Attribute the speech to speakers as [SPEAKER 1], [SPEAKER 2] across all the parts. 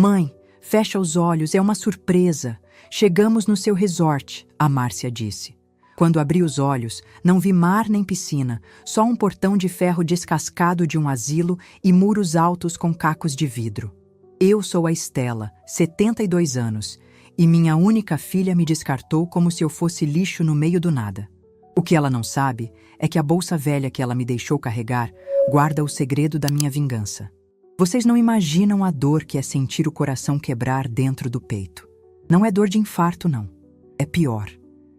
[SPEAKER 1] Mãe, fecha os olhos, é uma surpresa. Chegamos no seu resort, a Márcia disse. Quando abri os olhos, não vi mar nem piscina, só um portão de ferro descascado de um asilo e muros altos com cacos de vidro. Eu sou a Estela, 72 anos, e minha única filha me descartou como se eu fosse lixo no meio do nada. O que ela não sabe é que a bolsa velha que ela me deixou carregar guarda o segredo da minha vingança. Vocês não imaginam a dor que é sentir o coração quebrar dentro do peito. Não é dor de infarto, não. É pior.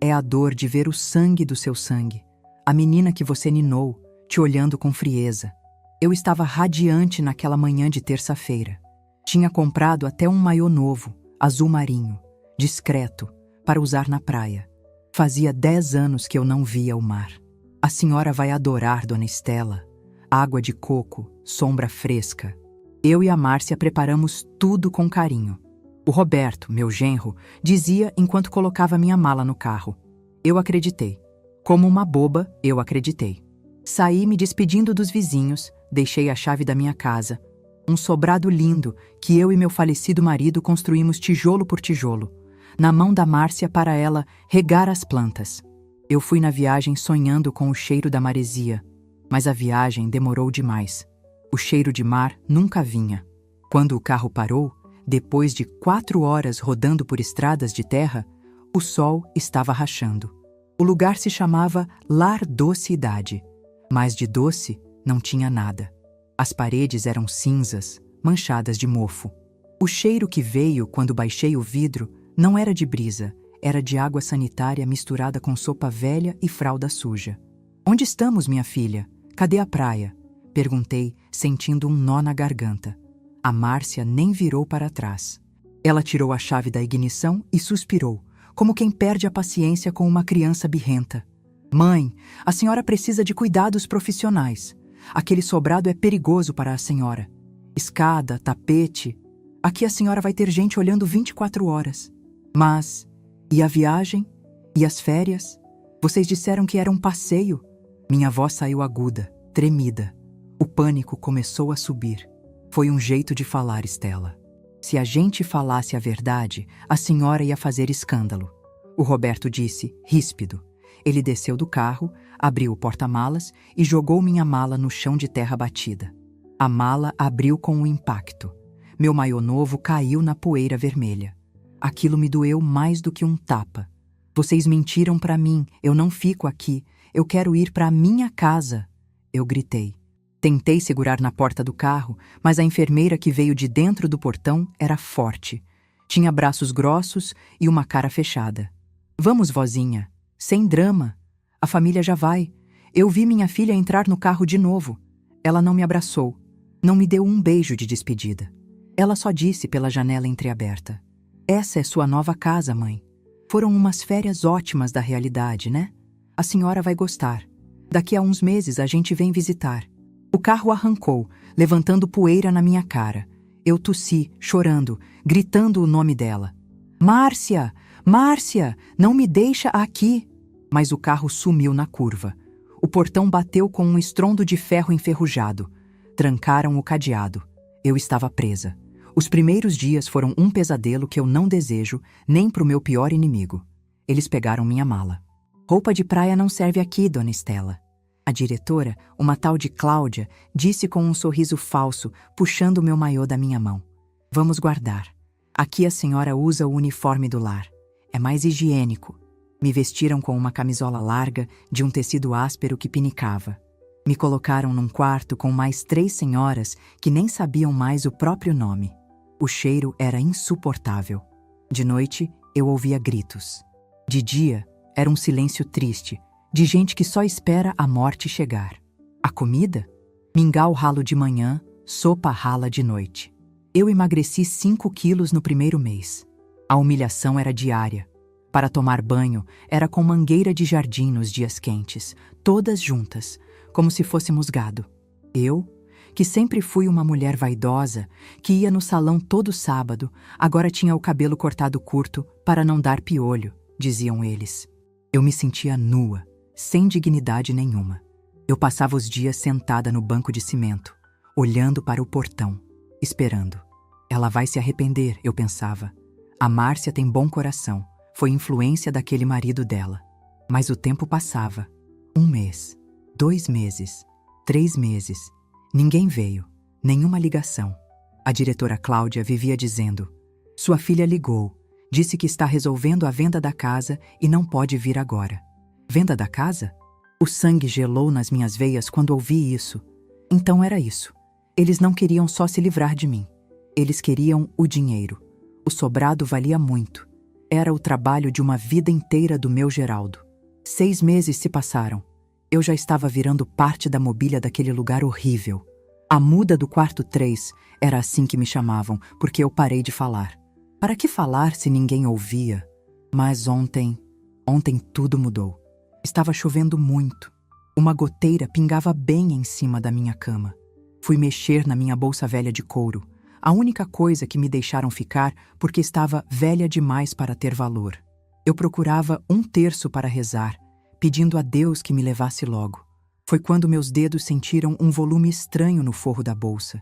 [SPEAKER 1] É a dor de ver o sangue do seu sangue. A menina que você ninou, te olhando com frieza. Eu estava radiante naquela manhã de terça-feira. Tinha comprado até um maiô novo, azul marinho, discreto, para usar na praia. Fazia 10 anos que eu não via o mar. A senhora vai adorar, dona Estela. Água de coco, sombra fresca. Eu e a Márcia preparamos tudo com carinho. O Roberto, meu genro, dizia enquanto colocava minha mala no carro. Eu acreditei. Como uma boba, eu acreditei. Saí me despedindo dos vizinhos, deixei a chave da minha casa. Um sobrado lindo que eu e meu falecido marido construímos tijolo por tijolo, na mão da Márcia para ela regar as plantas. Eu fui na viagem sonhando com o cheiro da maresia, mas a viagem demorou demais. O cheiro de mar nunca vinha. Quando o carro parou, depois de 4 horas rodando por estradas de terra, o sol estava rachando. O lugar se chamava Lar Doce Idade, mas de doce não tinha nada. As paredes eram cinzas, manchadas de mofo. O cheiro que veio quando baixei o vidro não era de brisa, era de água sanitária misturada com sopa velha e fralda suja. Onde estamos, minha filha? Cadê a praia? Perguntei, sentindo um nó na garganta. A Márcia nem virou para trás. Ela tirou a chave da ignição e suspirou, como quem perde a paciência com uma criança birrenta. Mãe, a senhora precisa de cuidados profissionais. Aquele sobrado é perigoso para a senhora. Escada, tapete. Aqui a senhora vai ter gente olhando 24 horas. Mas, e a viagem? E as férias? Vocês disseram que era um passeio. Minha voz saiu aguda, tremida. O pânico começou a subir. Foi um jeito de falar, Estela. Se a gente falasse a verdade, a senhora ia fazer escândalo. O Roberto disse, ríspido. Ele desceu do carro, abriu o porta-malas e jogou minha mala no chão de terra batida. A mala abriu com um impacto. Meu maiô novo caiu na poeira vermelha. Aquilo me doeu mais do que um tapa. Vocês mentiram para mim, eu não fico aqui. Eu quero ir para a minha casa. Eu gritei. Tentei segurar na porta do carro, mas a enfermeira que veio de dentro do portão era forte. Tinha braços grossos e uma cara fechada. Vamos, vozinha. Sem drama. A família já vai. Eu vi minha filha entrar no carro de novo. Ela não me abraçou. Não me deu um beijo de despedida. Ela só disse pela janela entreaberta. Essa é sua nova casa, mãe. Foram umas férias ótimas da realidade, né? A senhora vai gostar. Daqui a uns meses a gente vem visitar. O carro arrancou, levantando poeira na minha cara. Eu tossi, chorando, gritando o nome dela. Márcia! Márcia! Não me deixa aqui! Mas o carro sumiu na curva. O portão bateu com um estrondo de ferro enferrujado. Trancaram o cadeado. Eu estava presa. Os primeiros dias foram um pesadelo que eu não desejo nem para o meu pior inimigo. Eles pegaram minha mala. Roupa de praia não serve aqui, dona Estela. A diretora, uma tal de Cláudia, disse com um sorriso falso, puxando o meu maiô da minha mão. Vamos guardar. Aqui a senhora usa o uniforme do lar. É mais higiênico. Me vestiram com uma camisola larga, de um tecido áspero que pinicava. Me colocaram num quarto com mais 3 senhoras que nem sabiam mais o próprio nome. O cheiro era insuportável. De noite, eu ouvia gritos. De dia, era um silêncio triste, de gente que só espera a morte chegar. A comida? Mingau ralo de manhã, sopa rala de noite. Eu emagreci 5 quilos no primeiro mês. A humilhação era diária. Para tomar banho, era com mangueira de jardim nos dias quentes, todas juntas, como se fôssemos gado. Eu, que sempre fui uma mulher vaidosa, que ia no salão todo sábado, agora tinha o cabelo cortado curto para não dar piolho, diziam eles. Eu me sentia nua, sem dignidade nenhuma. Eu passava os dias sentada no banco de cimento, olhando para o portão, esperando. Ela vai se arrepender, eu pensava. A Márcia tem bom coração. Foi influência daquele marido dela. Mas o tempo passava. 1 mês, 2 meses, 3 meses. Ninguém veio, nenhuma ligação. A diretora Cláudia vivia dizendo: sua filha ligou, disse que está resolvendo a venda da casa e não pode vir agora. Venda da casa? O sangue gelou nas minhas veias quando ouvi isso. Então era isso. Eles não queriam só se livrar de mim. Eles queriam o dinheiro. O sobrado valia muito. Era o trabalho de uma vida inteira do meu Geraldo. 6 meses se passaram. Eu já estava virando parte da mobília daquele lugar horrível. A muda do quarto 3 era assim que me chamavam, porque eu parei de falar. Para que falar se ninguém ouvia? Mas ontem tudo mudou. Estava chovendo muito. Uma goteira pingava bem em cima da minha cama. Fui mexer na minha bolsa velha de couro, a única coisa que me deixaram ficar porque estava velha demais para ter valor. Eu procurava 1/3 para rezar, pedindo a Deus que me levasse logo. Foi quando meus dedos sentiram um volume estranho no forro da bolsa.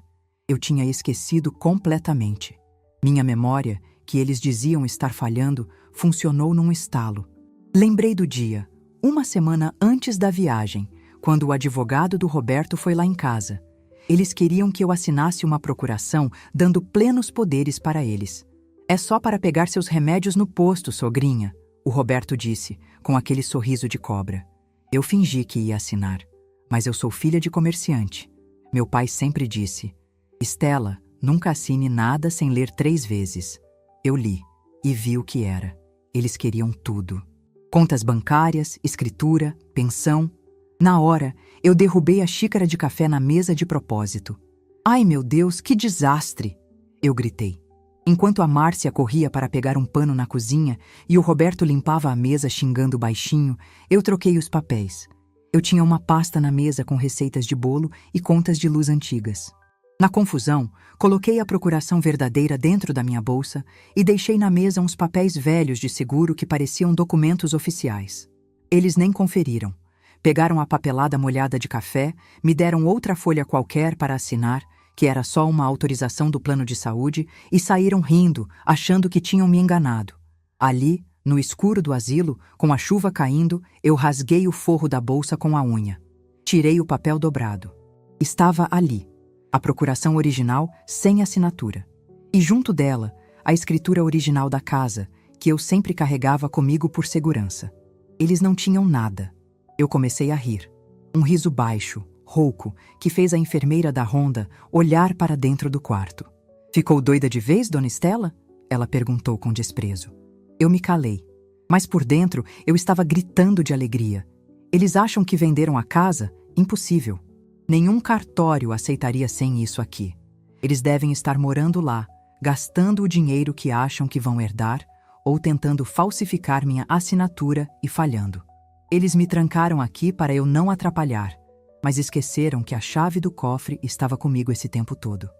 [SPEAKER 1] Eu tinha esquecido completamente. Minha memória, que eles diziam estar falhando, funcionou num estalo. Lembrei do dia, 1 semana antes da viagem, quando o advogado do Roberto foi lá em casa. Eles queriam que eu assinasse uma procuração dando plenos poderes para eles. É só para pegar seus remédios no posto, sogrinha, o Roberto disse, com aquele sorriso de cobra. Eu fingi que ia assinar, mas eu sou filha de comerciante. Meu pai sempre disse: Estela, nunca assine nada sem ler 3 vezes. Eu li e vi o que era. Eles queriam tudo. Contas bancárias, escritura, pensão. Na hora, eu derrubei a xícara de café na mesa de propósito. Ai, meu Deus, que desastre! Eu gritei. Enquanto a Márcia corria para pegar um pano na cozinha e o Roberto limpava a mesa xingando baixinho, eu troquei os papéis. Eu tinha uma pasta na mesa com receitas de bolo e contas de luz antigas. Na confusão, coloquei a procuração verdadeira dentro da minha bolsa e deixei na mesa uns papéis velhos de seguro que pareciam documentos oficiais. Eles nem conferiram. Pegaram a papelada molhada de café, me deram outra folha qualquer para assinar, que era só uma autorização do plano de saúde, e saíram rindo, achando que tinham me enganado. Ali, no escuro do asilo, com a chuva caindo, eu rasguei o forro da bolsa com a unha. Tirei o papel dobrado. Estava ali, a procuração original sem assinatura. E junto dela, a escritura original da casa, que eu sempre carregava comigo por segurança. Eles não tinham nada. Eu comecei a rir. Um riso baixo, rouco, que fez a enfermeira da ronda olhar para dentro do quarto. Ficou doida de vez, dona Estela? Ela perguntou com desprezo. Eu me calei. Mas por dentro eu estava gritando de alegria. Eles acham que venderam a casa? Impossível. Nenhum cartório aceitaria sem isso aqui. Eles devem estar morando lá, gastando o dinheiro que acham que vão herdar ou tentando falsificar minha assinatura e falhando. Eles me trancaram aqui para eu não atrapalhar, mas esqueceram que a chave do cofre estava comigo esse tempo todo.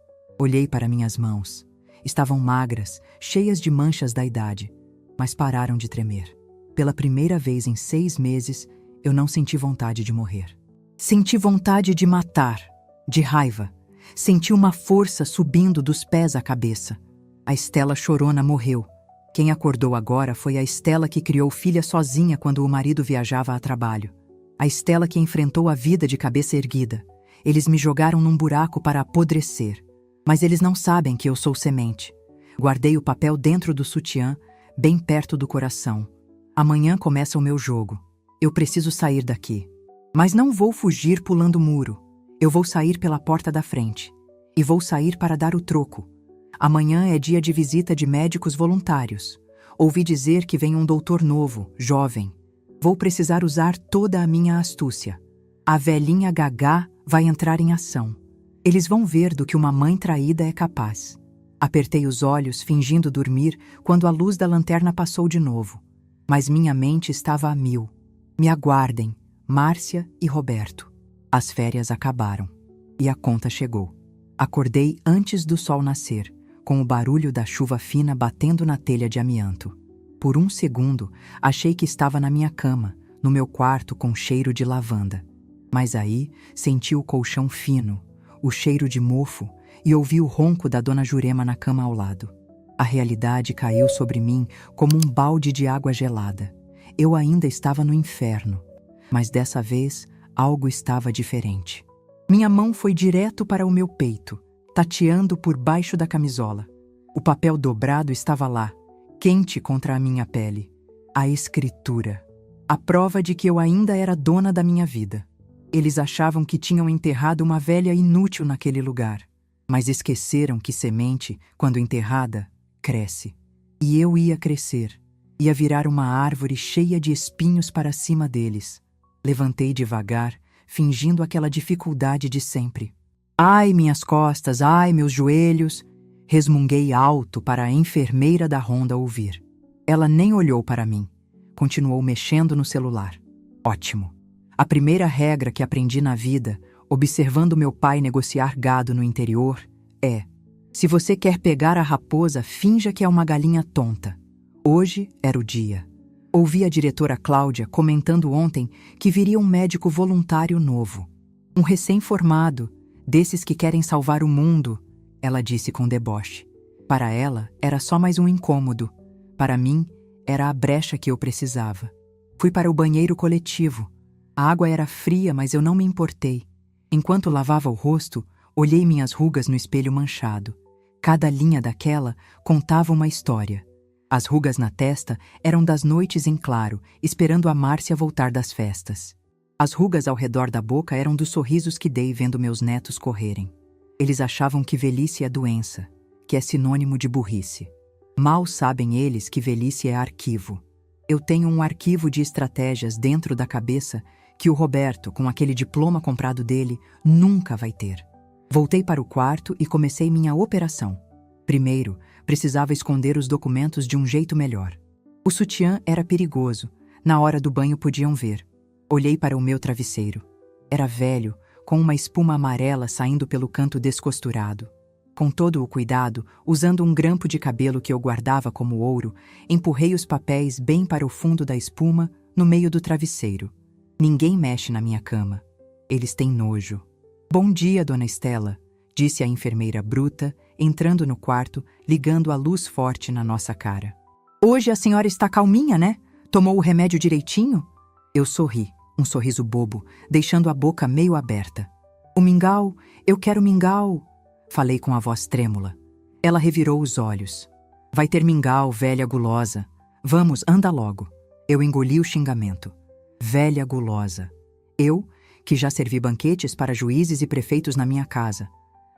[SPEAKER 1] Olhei para minhas mãos. Estavam magras, cheias de manchas da idade, mas pararam de tremer. Pela primeira vez em 6 meses, eu não senti vontade de morrer. Senti vontade de matar, de raiva. Senti uma força subindo dos pés à cabeça. A Estela chorona morreu. Quem acordou agora foi a Estela que criou filha sozinha quando o marido viajava a trabalho. A Estela que enfrentou a vida de cabeça erguida. Eles me jogaram num buraco para apodrecer. Mas eles não sabem que eu sou semente. Guardei o papel dentro do sutiã, bem perto do coração. Amanhã começa o meu jogo. Eu preciso sair daqui. Mas não vou fugir pulando o muro. Eu vou sair pela porta da frente. E vou sair para dar o troco. Amanhã é dia de visita de médicos voluntários. Ouvi dizer que vem um doutor novo, jovem. Vou precisar usar toda a minha astúcia. A velhinha Gagá vai entrar em ação. Eles vão ver do que uma mãe traída é capaz. Apertei os olhos, fingindo dormir, quando a luz da lanterna passou de novo. Mas minha mente estava a 1000. Me aguardem, Márcia e Roberto. As férias acabaram. E a conta chegou. Acordei antes do sol nascer, com o barulho da chuva fina batendo na telha de amianto. Por um segundo, achei que estava na minha cama, no meu quarto com cheiro de lavanda. Mas aí, senti o colchão fino, o cheiro de mofo, e ouvi o ronco da dona Jurema na cama ao lado. A realidade caiu sobre mim como um balde de água gelada. Eu ainda estava no inferno, mas dessa vez algo estava diferente. Minha mão foi direto para o meu peito, tateando por baixo da camisola. O papel dobrado estava lá, quente contra a minha pele. A escritura. A prova de que eu ainda era dona da minha vida. Eles achavam que tinham enterrado uma velha inútil naquele lugar, mas esqueceram que semente, quando enterrada, cresce. E eu ia crescer. Ia virar uma árvore cheia de espinhos para cima deles. Levantei devagar, fingindo aquela dificuldade de sempre. Ai, minhas costas, ai, meus joelhos. Resmunguei alto para a enfermeira da ronda ouvir. Ela nem olhou para mim. Continuou mexendo no celular. Ótimo. A primeira regra que aprendi na vida, observando meu pai negociar gado no interior, é: se você quer pegar a raposa, finja que é uma galinha tonta. Hoje era o dia. Ouvi a diretora Cláudia comentando ontem que viria um médico voluntário novo. Um recém-formado, desses que querem salvar o mundo, ela disse com deboche. Para ela, era só mais um incômodo. Para mim, era a brecha que eu precisava. Fui para o banheiro coletivo. A água era fria, mas eu não me importei. Enquanto lavava o rosto, olhei minhas rugas no espelho manchado. Cada linha daquela contava uma história. As rugas na testa eram das noites em claro, esperando a Márcia voltar das festas. As rugas ao redor da boca eram dos sorrisos que dei vendo meus netos correrem. Eles achavam que velhice é doença, que é sinônimo de burrice. Mal sabem eles que velhice é arquivo. Eu tenho um arquivo de estratégias dentro da cabeça que o Roberto, com aquele diploma comprado dele, nunca vai ter. Voltei para o quarto e comecei minha operação. Primeiro, precisava esconder os documentos de um jeito melhor. O sutiã era perigoso. Na hora do banho podiam ver. Olhei para o meu travesseiro. Era velho, com uma espuma amarela saindo pelo canto descosturado. Com todo o cuidado, usando um grampo de cabelo que eu guardava como ouro, empurrei os papéis bem para o fundo da espuma, no meio do travesseiro. Ninguém mexe na minha cama. Eles têm nojo. Bom dia, dona Estela, disse a enfermeira bruta, entrando no quarto, ligando a luz forte na nossa cara. Hoje a senhora está calminha, né? Tomou o remédio direitinho? Eu sorri, um sorriso bobo, deixando a boca meio aberta. O mingau, eu quero mingau, falei com a voz trêmula. Ela revirou os olhos. Vai ter mingau, velha gulosa. Vamos, anda logo. Eu engoli o xingamento. Velha gulosa. Eu, que já servi banquetes para juízes e prefeitos na minha casa.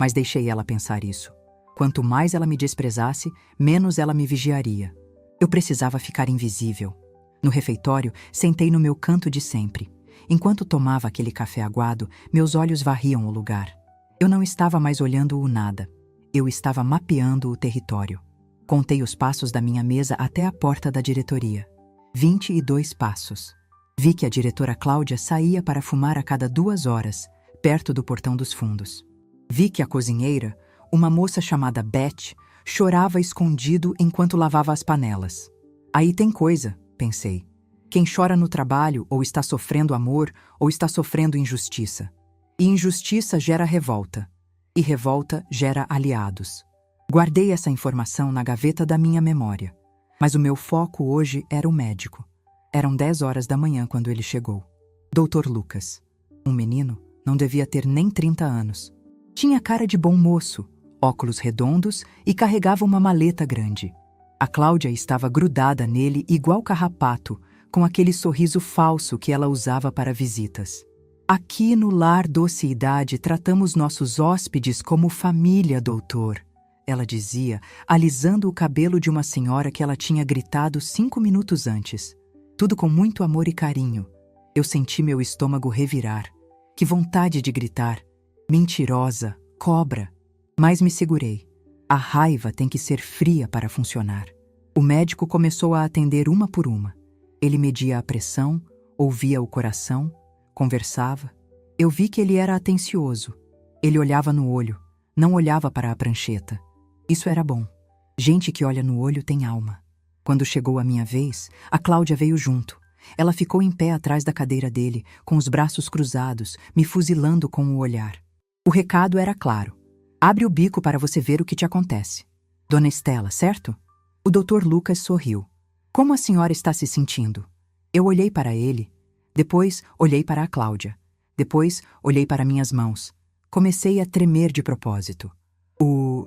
[SPEAKER 1] Mas deixei ela pensar isso. Quanto mais ela me desprezasse, menos ela me vigiaria. Eu precisava ficar invisível. No refeitório, sentei no meu canto de sempre. Enquanto tomava aquele café aguado, meus olhos varriam o lugar. Eu não estava mais olhando o nada. Eu estava mapeando o território. Contei os passos da minha mesa até a porta da diretoria. 22 passos. Vi que a diretora Cláudia saía para fumar a cada 2 horas, perto do portão dos fundos. Vi que a cozinheira, uma moça chamada Beth, chorava escondido enquanto lavava as panelas. Aí tem coisa, pensei. Quem chora no trabalho ou está sofrendo amor ou está sofrendo injustiça. E injustiça gera revolta. E revolta gera aliados. Guardei essa informação na gaveta da minha memória. Mas o meu foco hoje era o médico. Eram 10 horas da manhã quando ele chegou. Dr. Lucas. Um menino, não devia ter nem 30 anos. Tinha cara de bom moço, óculos redondos e carregava uma maleta grande. A Cláudia estava grudada nele igual carrapato, com aquele sorriso falso que ela usava para visitas. Aqui no Lar Doce Idade tratamos nossos hóspedes como família, doutor, ela dizia, alisando o cabelo de uma senhora que ela tinha gritado 5 minutos antes. Tudo com muito amor e carinho. Eu senti meu estômago revirar. Que vontade de gritar. Mentirosa, cobra. Mas me segurei. A raiva tem que ser fria para funcionar. O médico começou a atender uma por uma. Ele media a pressão, ouvia o coração, conversava. Eu vi que ele era atencioso. Ele olhava no olho, não olhava para a prancheta. Isso era bom. Gente que olha no olho tem alma. Quando chegou a minha vez, a Cláudia veio junto. Ela ficou em pé atrás da cadeira dele, com os braços cruzados, me fuzilando com o olhar. O recado era claro. Abre o bico para você ver o que te acontece. Dona Estela, certo? O Dr. Lucas sorriu. Como a senhora está se sentindo? Eu olhei para ele. Depois, olhei para a Cláudia. Depois, olhei para minhas mãos. Comecei a tremer de propósito. O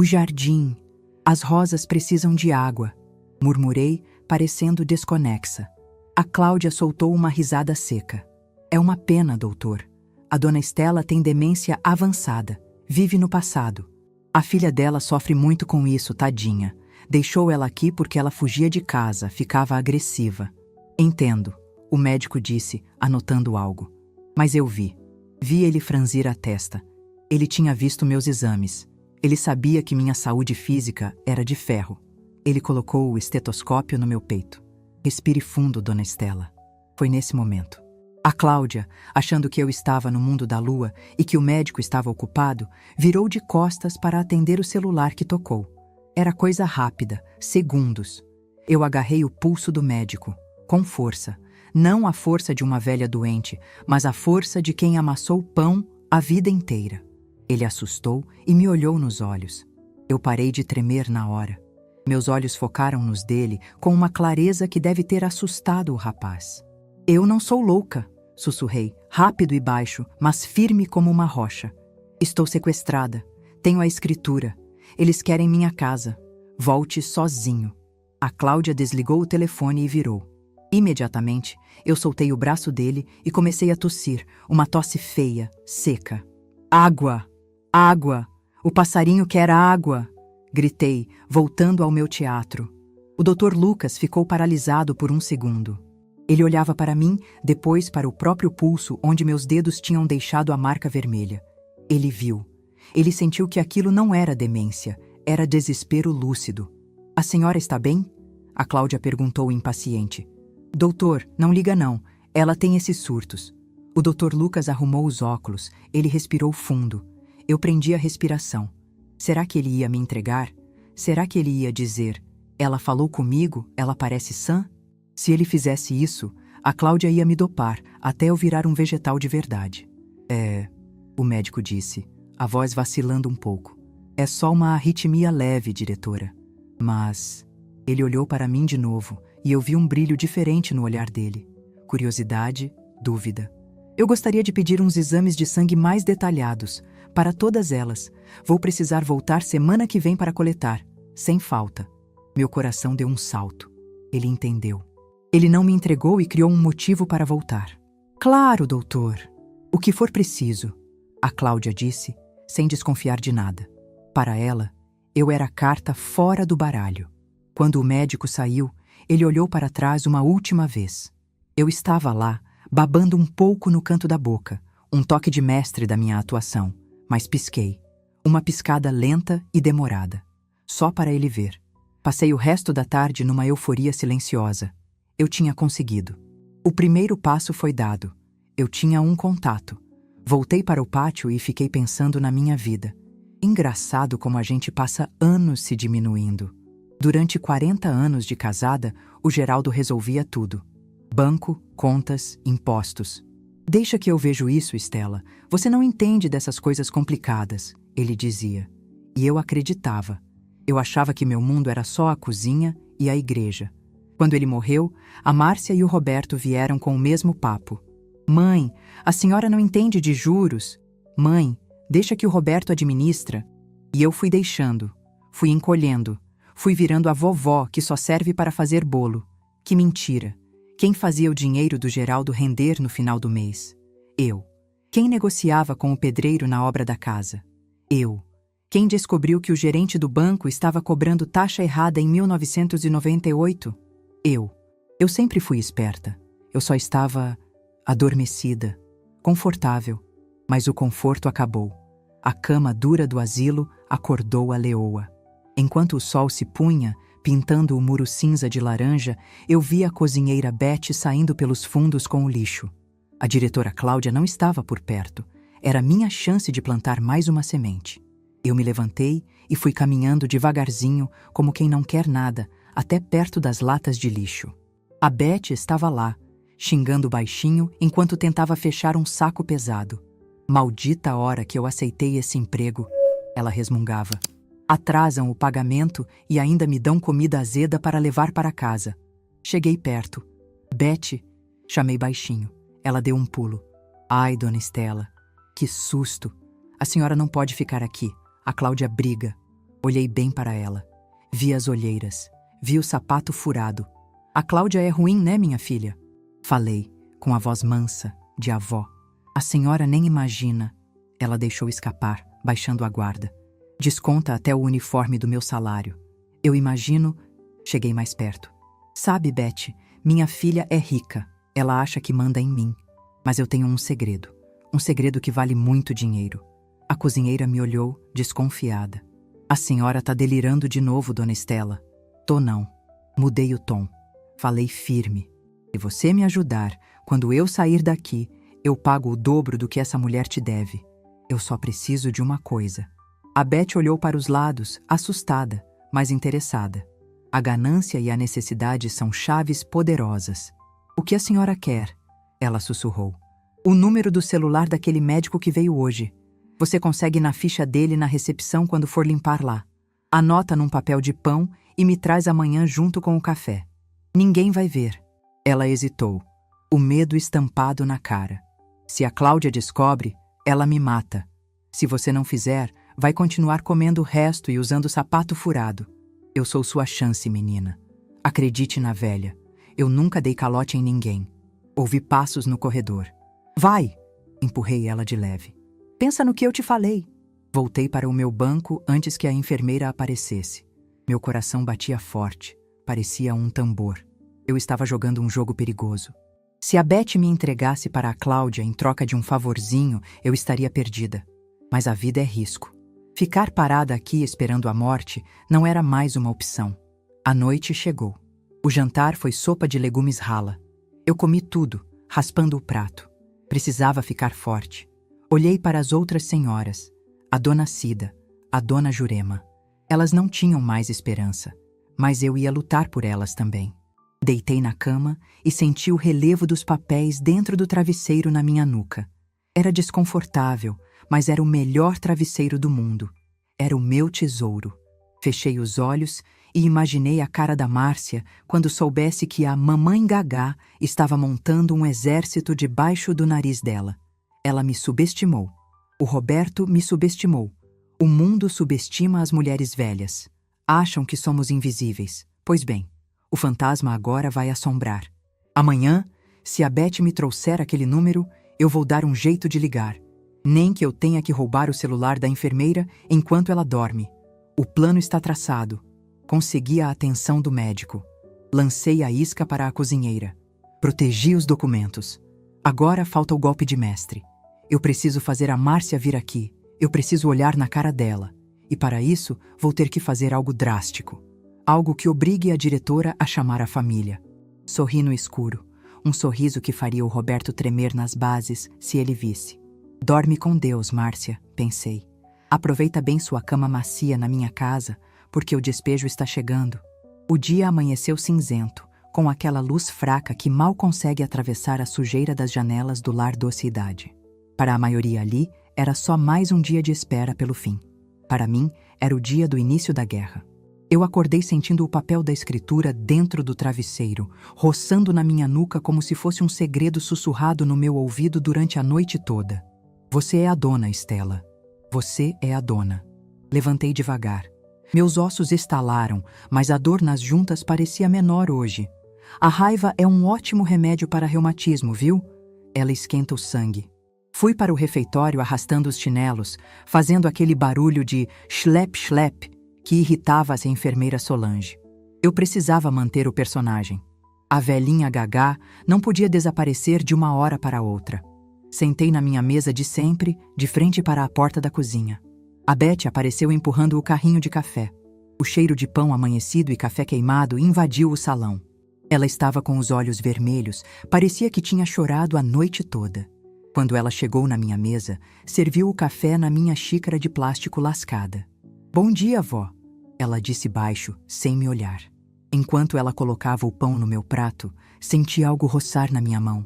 [SPEAKER 1] jardim. As rosas precisam de água. Murmurei, parecendo desconexa. A Cláudia soltou uma risada seca. É uma pena, doutor. A dona Estela tem demência avançada. Vive no passado. A filha dela sofre muito com isso, tadinha. Deixou ela aqui porque ela fugia de casa, ficava agressiva. Entendo, o médico disse, anotando algo. Mas eu vi. Vi ele franzir a testa. Ele tinha visto meus exames. Ele sabia que minha saúde física era de ferro. Ele colocou o estetoscópio no meu peito. Respire fundo, dona Estela. Foi nesse momento. A Cláudia, achando que eu estava no mundo da lua e que o médico estava ocupado, virou de costas para atender o celular que tocou. Era coisa rápida, segundos. Eu agarrei o pulso do médico, com força. Não a força de uma velha doente, mas a força de quem amassou pão a vida inteira. Ele assustou e me olhou nos olhos. Eu parei de tremer na hora. Meus olhos focaram nos dele com uma clareza que deve ter assustado o rapaz. Eu não sou louca, sussurrei, rápido e baixo, mas firme como uma rocha. Estou sequestrada. Tenho a escritura. Eles querem minha casa. Volte sozinho. A Cláudia desligou o telefone e virou. Imediatamente, eu soltei o braço dele e comecei a tossir, uma tosse feia, seca. Água! Água! O passarinho quer água! Gritei, voltando ao meu teatro. O Dr. Lucas ficou paralisado por um segundo. Ele olhava para mim, depois para o próprio pulso onde meus dedos tinham deixado a marca vermelha. Ele viu. Ele sentiu que aquilo não era demência, era desespero lúcido. A senhora está bem? A Cláudia perguntou impaciente. Doutor, não liga não. Ela tem esses surtos. O Dr. Lucas arrumou os óculos. Ele respirou fundo. Eu prendi a respiração. Será que ele ia me entregar? Será que ele ia dizer, ela falou comigo, ela parece sã? Se ele fizesse isso, a Cláudia ia me dopar, até eu virar um vegetal de verdade. O médico disse, a voz vacilando um pouco. É só uma arritmia leve, diretora. Mas... Ele olhou para mim de novo, e eu vi um brilho diferente no olhar dele. Curiosidade, dúvida. Eu gostaria de pedir uns exames de sangue mais detalhados, para todas elas. Vou precisar voltar semana que vem para coletar, sem falta. Meu coração deu um salto. Ele entendeu. Ele não me entregou e criou um motivo para voltar. Claro, doutor. O que for preciso, a Cláudia disse, sem desconfiar de nada. Para ela, eu era a carta fora do baralho. Quando o médico saiu, ele olhou para trás uma última vez. Eu estava lá, babando um pouco no canto da boca, um toque de mestre da minha atuação, mas pisquei. Uma piscada lenta e demorada. Só para ele ver. Passei o resto da tarde numa euforia silenciosa. Eu tinha conseguido. O primeiro passo foi dado. Eu tinha um contato. Voltei para o pátio e fiquei pensando na minha vida. Engraçado como a gente passa anos se diminuindo. Durante 40 anos de casada, o Geraldo resolvia tudo. Banco, contas, impostos. Deixa que eu vejo isso, Estela. Você não entende dessas coisas complicadas, ele dizia. E eu acreditava. Eu achava que meu mundo era só a cozinha e a igreja. Quando ele morreu, a Márcia e o Roberto vieram com o mesmo papo. Mãe, a senhora não entende de juros. Mãe, deixa que o Roberto administra. E eu fui deixando, fui encolhendo, fui virando a vovó que só serve para fazer bolo. Que mentira! Quem fazia o dinheiro do Geraldo render no final do mês? Eu. Quem negociava com o pedreiro na obra da casa? Eu. Quem descobriu que o gerente do banco estava cobrando taxa errada em 1998? Eu. Eu sempre fui esperta. Eu só estava adormecida, confortável. Mas o conforto acabou. A cama dura do asilo acordou a leoa. Enquanto o sol se punha, pintando o muro cinza de laranja, eu vi a cozinheira Beth saindo pelos fundos com o lixo. A diretora Cláudia não estava por perto. Era minha chance de plantar mais uma semente. Eu me levantei e fui caminhando devagarzinho, como quem não quer nada, até perto das latas de lixo. A Beth estava lá, xingando baixinho enquanto tentava fechar um saco pesado. Maldita hora que eu aceitei esse emprego. Ela resmungava. Atrasam o pagamento e ainda me dão comida azeda para levar para casa. Cheguei perto. Betty, chamei baixinho. Ela deu um pulo. Ai, dona Estela, que susto. A senhora não pode ficar aqui. A Cláudia briga. Olhei bem para ela. Vi as olheiras. Vi o sapato furado. A Cláudia é ruim, né, minha filha? Falei, com a voz mansa, de avó. A senhora nem imagina. Ela deixou escapar, baixando a guarda. Desconta até o uniforme do meu salário. Eu imagino... Cheguei mais perto. Sabe, Betty, minha filha é rica. Ela acha que manda em mim. Mas eu tenho um segredo. Um segredo que vale muito dinheiro. A cozinheira me olhou, desconfiada. A senhora tá delirando de novo, dona Estela. Tô não. Mudei o tom. Falei firme. Se você me ajudar, quando eu sair daqui, eu pago o dobro do que essa mulher te deve. Eu só preciso de uma coisa. A Betty olhou para os lados, assustada, mas interessada. A ganância e a necessidade são chaves poderosas. O que a senhora quer? Ela sussurrou. O número do celular daquele médico que veio hoje. Você consegue na ficha dele na recepção quando for limpar lá. Anota num papel de pão e me traz amanhã junto com o café. Ninguém vai ver. Ela hesitou, o medo estampado na cara. Se a Cláudia descobre, ela me mata. Se você não fizer, vai continuar comendo o resto e usando sapato furado. Eu sou sua chance, menina. Acredite na velha. Eu nunca dei calote em ninguém. Ouvi passos no corredor. Vai! Empurrei ela de leve. Pensa no que eu te falei. Voltei para o meu banco antes que a enfermeira aparecesse. Meu coração batia forte. Parecia um tambor. Eu estava jogando um jogo perigoso. Se a Betty me entregasse para a Cláudia em troca de um favorzinho, eu estaria perdida. Mas a vida é risco. Ficar parada aqui esperando a morte não era mais uma opção. A noite chegou. O jantar foi sopa de legumes rala. Eu comi tudo, raspando o prato. Precisava ficar forte. Olhei para as outras senhoras, a dona Cida, a dona Jurema. Elas não tinham mais esperança, mas eu ia lutar por elas também. Deitei na cama e senti o relevo dos papéis dentro do travesseiro na minha nuca. Era desconfortável, mas era o melhor travesseiro do mundo. Era o meu tesouro. Fechei os olhos e imaginei a cara da Márcia quando soubesse que a mamãe Gagá estava montando um exército debaixo do nariz dela. Ela me subestimou. O Roberto me subestimou. O mundo subestima as mulheres velhas. Acham que somos invisíveis. Pois bem, o fantasma agora vai assombrar. Amanhã, se a Betty me trouxer aquele número, eu vou dar um jeito de ligar. Nem que eu tenha que roubar o celular da enfermeira enquanto ela dorme. O plano está traçado. Consegui a atenção do médico. Lancei a isca para a cozinheira. Protegi os documentos. Agora falta o golpe de mestre. Eu preciso fazer a Márcia vir aqui. Eu preciso olhar na cara dela. E para isso, vou ter que fazer algo drástico. Algo que obrigue a diretora a chamar a família. Sorri no escuro. Um sorriso que faria o Roberto tremer nas bases se ele visse. Dorme com Deus, Márcia, pensei. Aproveita bem sua cama macia na minha casa, porque o despejo está chegando. O dia amanheceu cinzento, com aquela luz fraca que mal consegue atravessar a sujeira das janelas do lar Doce Idade. Para a maioria ali, era só mais um dia de espera pelo fim. Para mim, era o dia do início da guerra. Eu acordei sentindo o papel da escritura dentro do travesseiro, roçando na minha nuca como se fosse um segredo sussurrado no meu ouvido durante a noite toda. Você é a dona, Estela. Você é a dona. Levantei devagar. Meus ossos estalaram, mas a dor nas juntas parecia menor hoje. A raiva é um ótimo remédio para reumatismo, viu? Ela esquenta o sangue. Fui para o refeitório arrastando os chinelos, fazendo aquele barulho de schlep-schlep que irritava a enfermeira Solange. Eu precisava manter o personagem. A velhinha Gagá não podia desaparecer de uma hora para outra. Sentei na minha mesa de sempre, de frente para a porta da cozinha. A Betty apareceu empurrando o carrinho de café. O cheiro de pão amanhecido e café queimado invadiu o salão. Ela estava com os olhos vermelhos, parecia que tinha chorado a noite toda. Quando ela chegou na minha mesa, serviu o café na minha xícara de plástico lascada. Bom dia, vó, ela disse baixo, sem me olhar. Enquanto ela colocava o pão no meu prato, senti algo roçar na minha mão.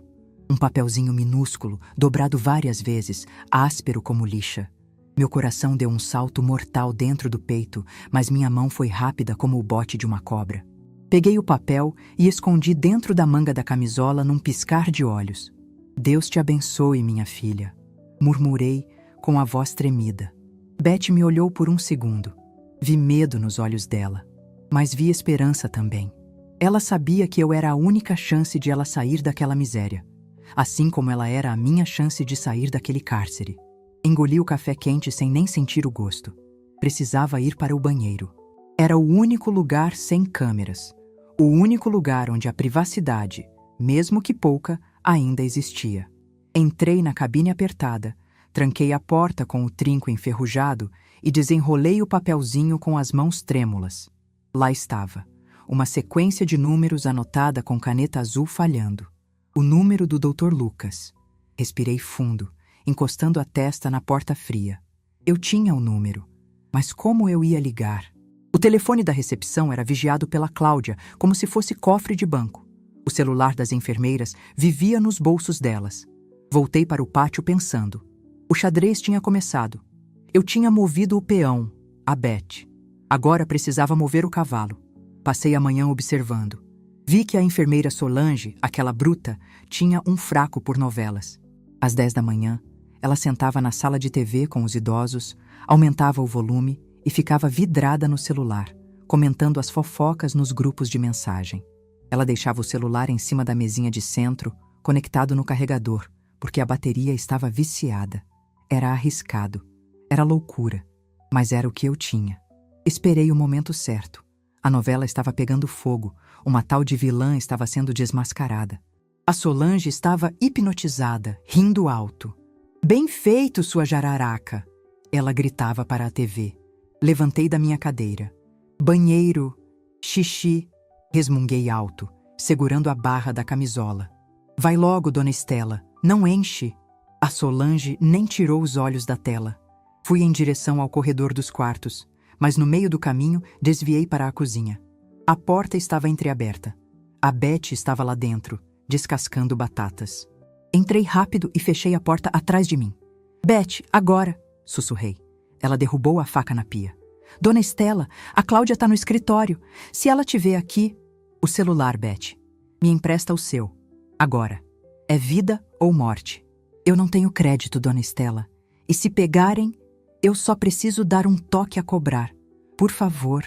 [SPEAKER 1] Um papelzinho minúsculo, dobrado várias vezes, áspero como lixa. Meu coração deu um salto mortal dentro do peito, mas minha mão foi rápida como o bote de uma cobra. Peguei o papel e escondi dentro da manga da camisola num piscar de olhos. Deus te abençoe, minha filha, murmurei com a voz tremida. Beth me olhou por um segundo. Vi medo nos olhos dela, mas vi esperança também. Ela sabia que eu era a única chance de ela sair daquela miséria, assim como ela era a minha chance de sair daquele cárcere. Engoli o café quente sem nem sentir o gosto. Precisava ir para o banheiro. Era o único lugar sem câmeras. O único lugar onde a privacidade, mesmo que pouca, ainda existia. Entrei na cabine apertada, tranquei a porta com o trinco enferrujado e desenrolei o papelzinho com as mãos trêmulas. Lá estava, uma sequência de números anotada com caneta azul falhando. O número do Dr. Lucas. Respirei fundo, encostando a testa na porta fria. Eu tinha o número, mas como eu ia ligar? O telefone da recepção era vigiado pela Cláudia, como se fosse cofre de banco. O celular das enfermeiras vivia nos bolsos delas. Voltei para o pátio pensando. O xadrez tinha começado. Eu tinha movido o peão, a Beth. Agora precisava mover o cavalo. Passei a manhã observando. Vi que a enfermeira Solange, aquela bruta, tinha um fraco por novelas. Às 10 da manhã, ela sentava na sala de TV com os idosos, aumentava o volume e ficava vidrada no celular, comentando as fofocas nos grupos de mensagem. Ela deixava o celular em cima da mesinha de centro, conectado no carregador, porque a bateria estava viciada. Era arriscado. Era loucura. Mas era o que eu tinha. Esperei o momento certo. A novela estava pegando fogo. Uma tal de vilã estava sendo desmascarada. A Solange estava hipnotizada, rindo alto. "Bem feito, sua jararaca!" Ela gritava para a TV. Levantei da minha cadeira. "Banheiro, xixi", resmunguei alto, segurando a barra da camisola. "Vai logo, dona Estela, não enche." A Solange nem tirou os olhos da tela. Fui em direção ao corredor dos quartos, mas no meio do caminho desviei para a cozinha. A porta estava entreaberta. A Beth estava lá dentro, descascando batatas. Entrei rápido e fechei a porta atrás de mim. "Beth, agora!" sussurrei. Ela derrubou a faca na pia. "Dona Estela, a Cláudia está no escritório. Se ela te vê aqui..." "O celular, Beth. Me empresta o seu. Agora. É vida ou morte." "Eu não tenho crédito, dona Estela. E se pegarem, eu só preciso dar um toque a cobrar. Por favor,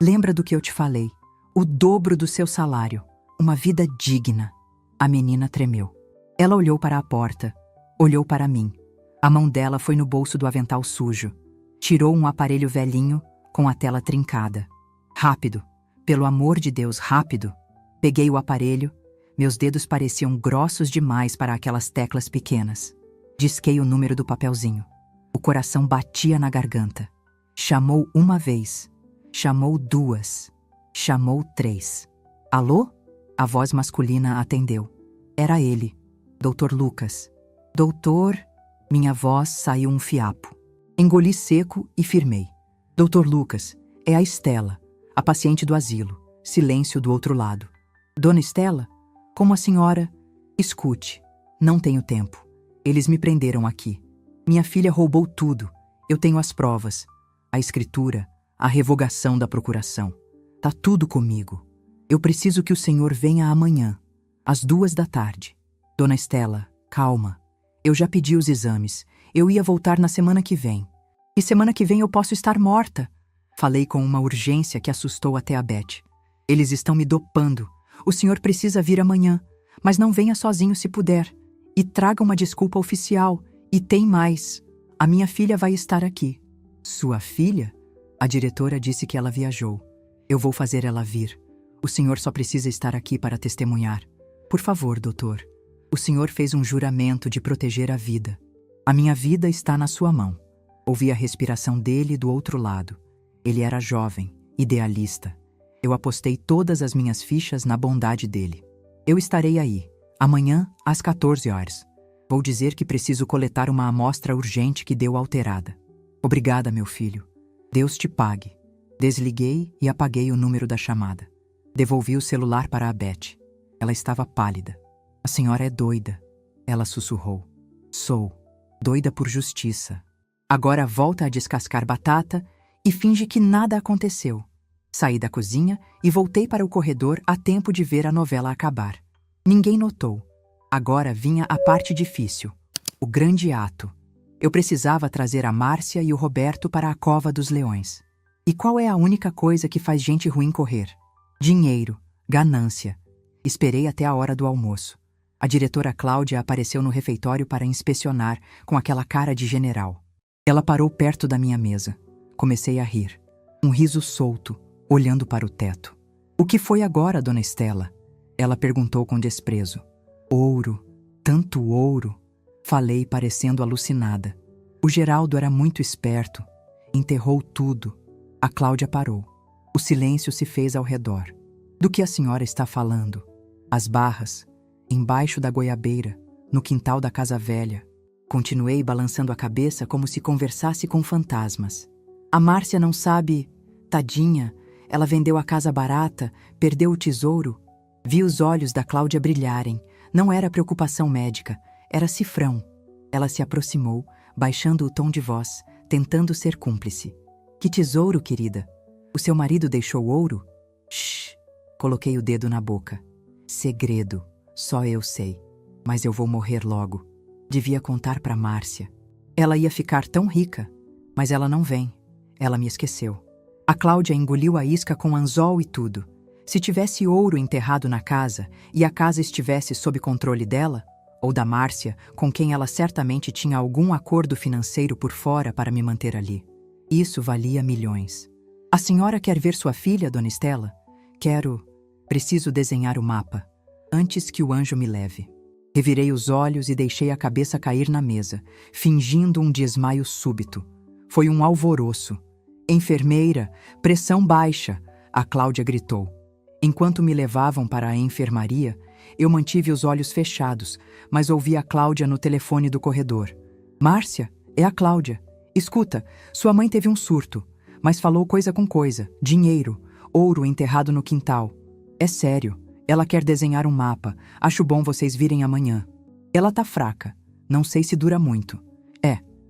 [SPEAKER 1] lembra do que eu te falei. O dobro do seu salário. Uma vida digna." A menina tremeu. Ela olhou para a porta. Olhou para mim. A mão dela foi no bolso do avental sujo. Tirou um aparelho velhinho, com a tela trincada. Rápido. Pelo amor de Deus, rápido. Peguei o aparelho. Meus dedos pareciam grossos demais para aquelas teclas pequenas. Disquei o número do papelzinho. O coração batia na garganta. Chamou uma vez. Chamou duas. Chamou 3. "Alô?" A voz masculina atendeu. Era ele, Dr. Lucas. "Doutor..." Minha voz saiu um fiapo. Engoli seco e firmei. "Dr. Lucas, é a Estela, a paciente do asilo." Silêncio do outro lado. "Dona Estela? Como a senhora..." "Escute, não tenho tempo. Eles me prenderam aqui. Minha filha roubou tudo. Eu tenho as provas. A escritura, a revogação da procuração. Tá tudo comigo. Eu preciso que o senhor venha amanhã, às 2 da tarde. Dona Estela, calma. Eu já pedi os exames. Eu ia voltar na semana que vem. E semana que vem eu posso estar morta." Falei com uma urgência que assustou até a Beth. "Eles estão me dopando. O senhor precisa vir amanhã, mas não venha sozinho se puder. E traga uma desculpa oficial. E tem mais. A minha filha vai estar aqui." "Sua filha?" A diretora disse que ela viajou. "Eu vou fazer ela vir. O senhor só precisa estar aqui para testemunhar. Por favor, doutor. O senhor fez um juramento de proteger a vida. A minha vida está na sua mão." Ouvi a respiração dele do outro lado. Ele era jovem, idealista. Eu apostei todas as minhas fichas na bondade dele. "Eu estarei aí, amanhã às 14 horas. Vou dizer que preciso coletar uma amostra urgente que deu alterada." "Obrigada, meu filho. Deus te pague." Desliguei e apaguei o número da chamada. Devolvi o celular para a Beth. Ela estava pálida. "A senhora é doida." Ela sussurrou. "Sou. Doida por justiça." Agora volta a descascar batata e finge que nada aconteceu. Saí da cozinha e voltei para o corredor a tempo de ver a novela acabar. Ninguém notou. Agora vinha a parte difícil, o grande ato. Eu precisava trazer a Márcia e o Roberto para a cova dos leões. E qual é a única coisa que faz gente ruim correr? Dinheiro, ganância. Esperei até a hora do almoço. A diretora Cláudia apareceu no refeitório para inspecionar, com aquela cara de general. Ela parou perto da minha mesa. Comecei a rir. Um riso solto, olhando para o teto. "O que foi agora, dona Estela?" Ela perguntou com desprezo. "Ouro, tanto ouro." Falei parecendo alucinada. O Geraldo era muito esperto. Enterrou tudo. A Cláudia parou. O silêncio se fez ao redor. "Do que a senhora está falando?" "As barras, embaixo da goiabeira, no quintal da casa velha." Continuei balançando a cabeça como se conversasse com fantasmas. "A Márcia não sabe... Tadinha, ela vendeu a casa barata, perdeu o tesouro." Vi os olhos da Cláudia brilharem. Não era preocupação médica, era cifrão. Ela se aproximou, baixando o tom de voz, tentando ser cúmplice. "Que tesouro, querida? O seu marido deixou ouro?" "Shh!" Coloquei o dedo na boca. "Segredo, só eu sei. Mas eu vou morrer logo. Devia contar para Márcia. Ela ia ficar tão rica, mas ela não vem. Ela me esqueceu." A Cláudia engoliu a isca com anzol e tudo. Se tivesse ouro enterrado na casa e a casa estivesse sob controle dela, ou da Márcia, com quem ela certamente tinha algum acordo financeiro por fora para me manter ali, isso valia milhões. "A senhora quer ver sua filha, dona Estela?" "Quero. Preciso desenhar o mapa, antes que o anjo me leve." Revirei os olhos e deixei a cabeça cair na mesa, fingindo um desmaio súbito. Foi um alvoroço. "Enfermeira, pressão baixa!" A Cláudia gritou. Enquanto me levavam para a enfermaria, eu mantive os olhos fechados, mas ouvi a Cláudia no telefone do corredor. "Márcia, é a Cláudia. Escuta, sua mãe teve um surto, mas falou coisa com coisa, dinheiro, ouro enterrado no quintal. É sério, ela quer desenhar um mapa, acho bom vocês virem amanhã. Ela tá fraca, não sei se dura muito.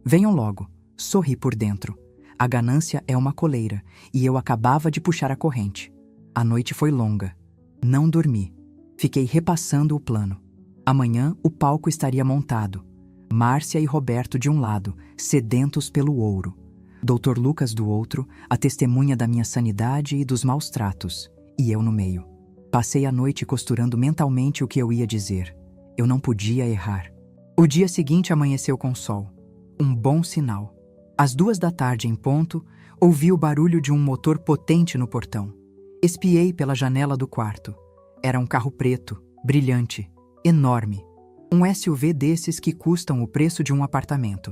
[SPEAKER 1] Venham logo." Sorri por dentro. A ganância é uma coleira, e eu acabava de puxar a corrente. A noite foi longa. Não dormi. Fiquei repassando o plano. Amanhã o palco estaria montado. Márcia e Roberto de um lado, sedentos pelo ouro. Dr. Lucas do outro, a testemunha da minha sanidade e dos maus tratos. E eu no meio. Passei a noite costurando mentalmente o que eu ia dizer. Eu não podia errar. O dia seguinte amanheceu com sol. Um bom sinal. Às 2 da tarde em ponto, ouvi o barulho de um motor potente no portão. Espiei pela janela do quarto. Era um carro preto, brilhante, enorme. Um SUV desses que custam o preço de um apartamento.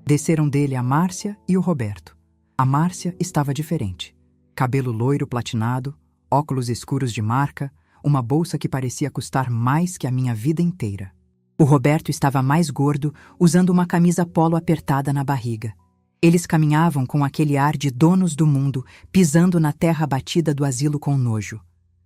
[SPEAKER 1] Desceram dele a Márcia e o Roberto. A Márcia estava diferente. Cabelo loiro platinado, óculos escuros de marca, uma bolsa que parecia custar mais que a minha vida inteira. O Roberto estava mais gordo, usando uma camisa polo apertada na barriga. Eles caminhavam com aquele ar de donos do mundo, pisando na terra batida do asilo com nojo.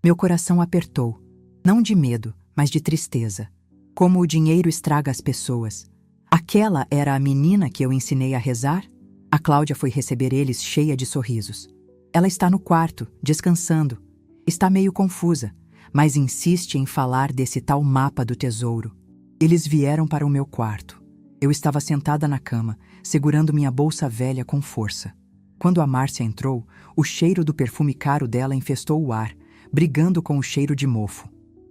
[SPEAKER 1] Meu coração apertou, não de medo, mas de tristeza. Como o dinheiro estraga as pessoas. Aquela era a menina que eu ensinei a rezar? A Cláudia foi receber eles cheia de sorrisos. Ela está no quarto, descansando. Está meio confusa, mas insiste em falar desse tal mapa do tesouro. Eles vieram para o meu quarto. Eu estava sentada na cama, segurando minha bolsa velha com força. Quando a Márcia entrou, o cheiro do perfume caro dela infestou o ar, brigando com o cheiro de mofo.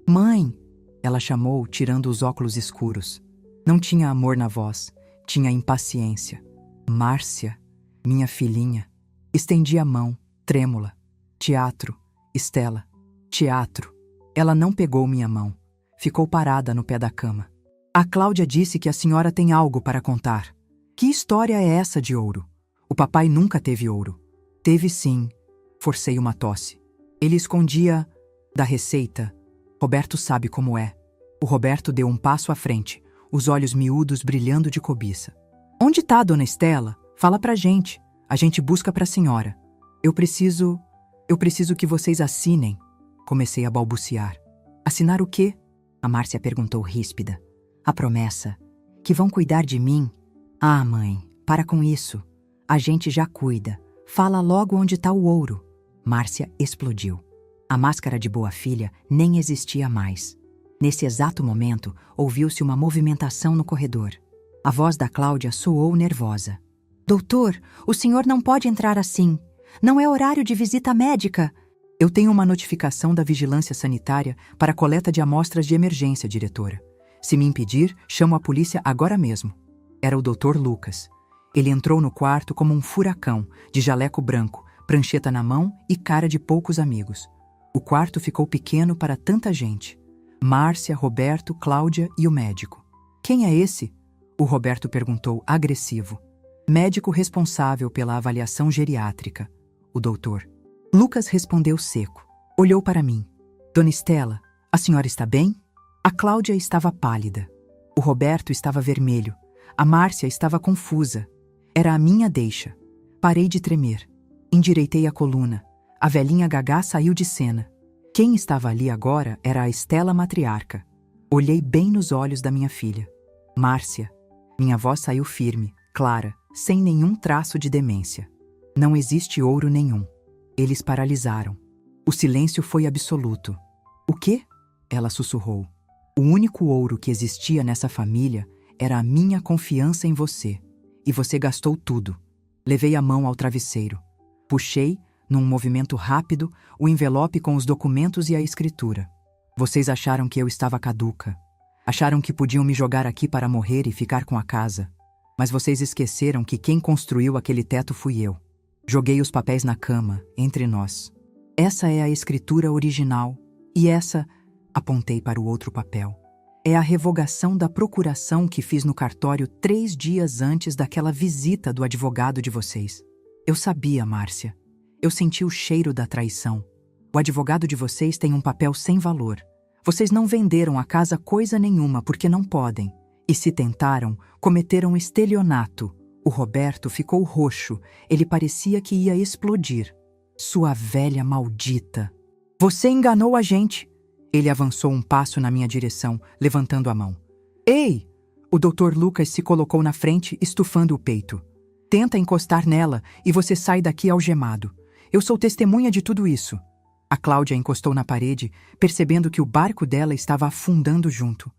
[SPEAKER 1] "Mãe!" ela chamou, tirando os óculos escuros. Não tinha amor na voz, tinha impaciência. "Márcia, minha filhinha." Estendi a mão, trêmula. "Teatro, Estela, teatro." Ela não pegou minha mão. Ficou parada no pé da cama. "A Cláudia disse que a senhora tem algo para contar." "Que história é essa de ouro? O papai nunca teve ouro." "Teve sim." Forcei uma tosse. "Ele escondia da receita. Roberto sabe como é." O Roberto deu um passo à frente, os olhos miúdos brilhando de cobiça. "Onde tá, dona Estela? Fala pra gente. A gente busca pra senhora." Eu preciso que vocês assinem." Comecei a balbuciar. "Assinar o quê?" A Márcia perguntou ríspida. "A promessa. Que vão cuidar de mim." "Ah, mãe, para com isso. A gente já cuida. Fala logo onde está o ouro. Márcia explodiu. A máscara de boa filha nem existia mais. Nesse exato momento, ouviu-se uma movimentação no corredor. A voz da Cláudia soou nervosa. Doutor, o senhor não pode entrar assim. Não é horário de visita médica. Eu tenho uma notificação da Vigilância Sanitária para coleta de amostras de emergência, diretora. Se me impedir, chamo a polícia agora mesmo. Era o Dr. Lucas. Ele entrou no quarto como um furacão, de jaleco branco, prancheta na mão e cara de poucos amigos. O quarto ficou pequeno para tanta gente. Márcia, Roberto, Cláudia e o médico. Quem é esse? O Roberto perguntou, agressivo. Médico responsável pela avaliação geriátrica. O doutor. Lucas respondeu seco. Olhou para mim. Dona Estela, a senhora está bem? A Cláudia estava pálida. O Roberto estava vermelho. A Márcia estava confusa. Era a minha deixa. Parei de tremer. Endireitei a coluna. A velhinha Gagá saiu de cena. Quem estava ali agora era a Estela matriarca. Olhei bem nos olhos da minha filha. Márcia. Minha voz saiu firme, clara, sem nenhum traço de demência. Não existe ouro nenhum. Eles paralisaram. O silêncio foi absoluto. O quê? Ela sussurrou. O único ouro que existia nessa família era a minha confiança em você. E você gastou tudo. Levei a mão ao travesseiro. Puxei, num movimento rápido, o envelope com os documentos e a escritura. Vocês acharam que eu estava caduca. Acharam que podiam me jogar aqui para morrer e ficar com a casa. Mas vocês esqueceram que quem construiu aquele teto fui eu. Joguei os papéis na cama, entre nós. Essa é a escritura original. E essa, apontei para o outro papel, é a revogação da procuração que fiz no cartório 3 dias antes daquela visita do advogado de vocês. Eu sabia, Márcia. Eu senti o cheiro da traição. O advogado de vocês tem um papel sem valor. Vocês não venderam a casa coisa nenhuma porque não podem. E se tentaram, cometeram estelionato. O Roberto ficou roxo. Ele parecia que ia explodir. Sua velha maldita. Você enganou a gente. Ele avançou um passo na minha direção, levantando a mão. Ei! O Dr. Lucas se colocou na frente, estufando o peito. Tenta encostar nela e você sai daqui algemado. Eu sou testemunha de tudo isso. A Cláudia encostou na parede, percebendo que o barco dela estava afundando junto.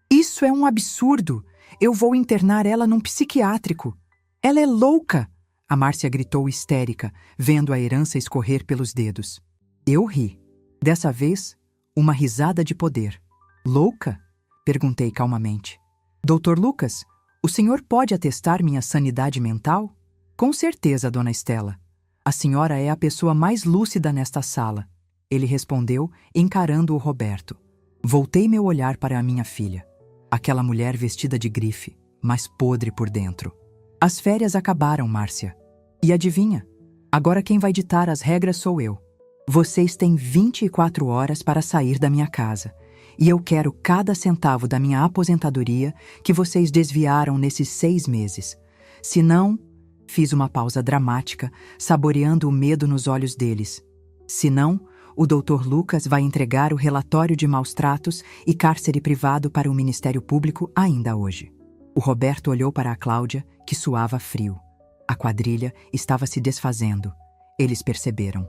[SPEAKER 1] Isso é um absurdo! Eu vou internar ela num psiquiátrico. Ela é louca! A Márcia gritou histérica, vendo a herança escorrer pelos dedos. Eu ri. Dessa vez, uma risada de poder. Louca? Perguntei calmamente. Doutor Lucas, o senhor pode atestar minha sanidade mental? Com certeza, dona Estela. A senhora é a pessoa mais lúcida nesta sala. Ele respondeu, encarando o Roberto. Voltei meu olhar para a minha filha. Aquela mulher vestida de grife, mas podre por dentro. As férias acabaram, Márcia. E adivinha? Agora quem vai ditar as regras sou eu. Vocês têm 24 horas para sair da minha casa. E eu quero cada centavo da minha aposentadoria que vocês desviaram nesses 6 meses. Se não... Fiz uma pausa dramática, saboreando o medo nos olhos deles. Se não, o Dr. Lucas vai entregar o relatório de maus-tratos e cárcere privado para o Ministério Público ainda hoje. O Roberto olhou para a Cláudia, que suava frio. A quadrilha estava se desfazendo. Eles perceberam.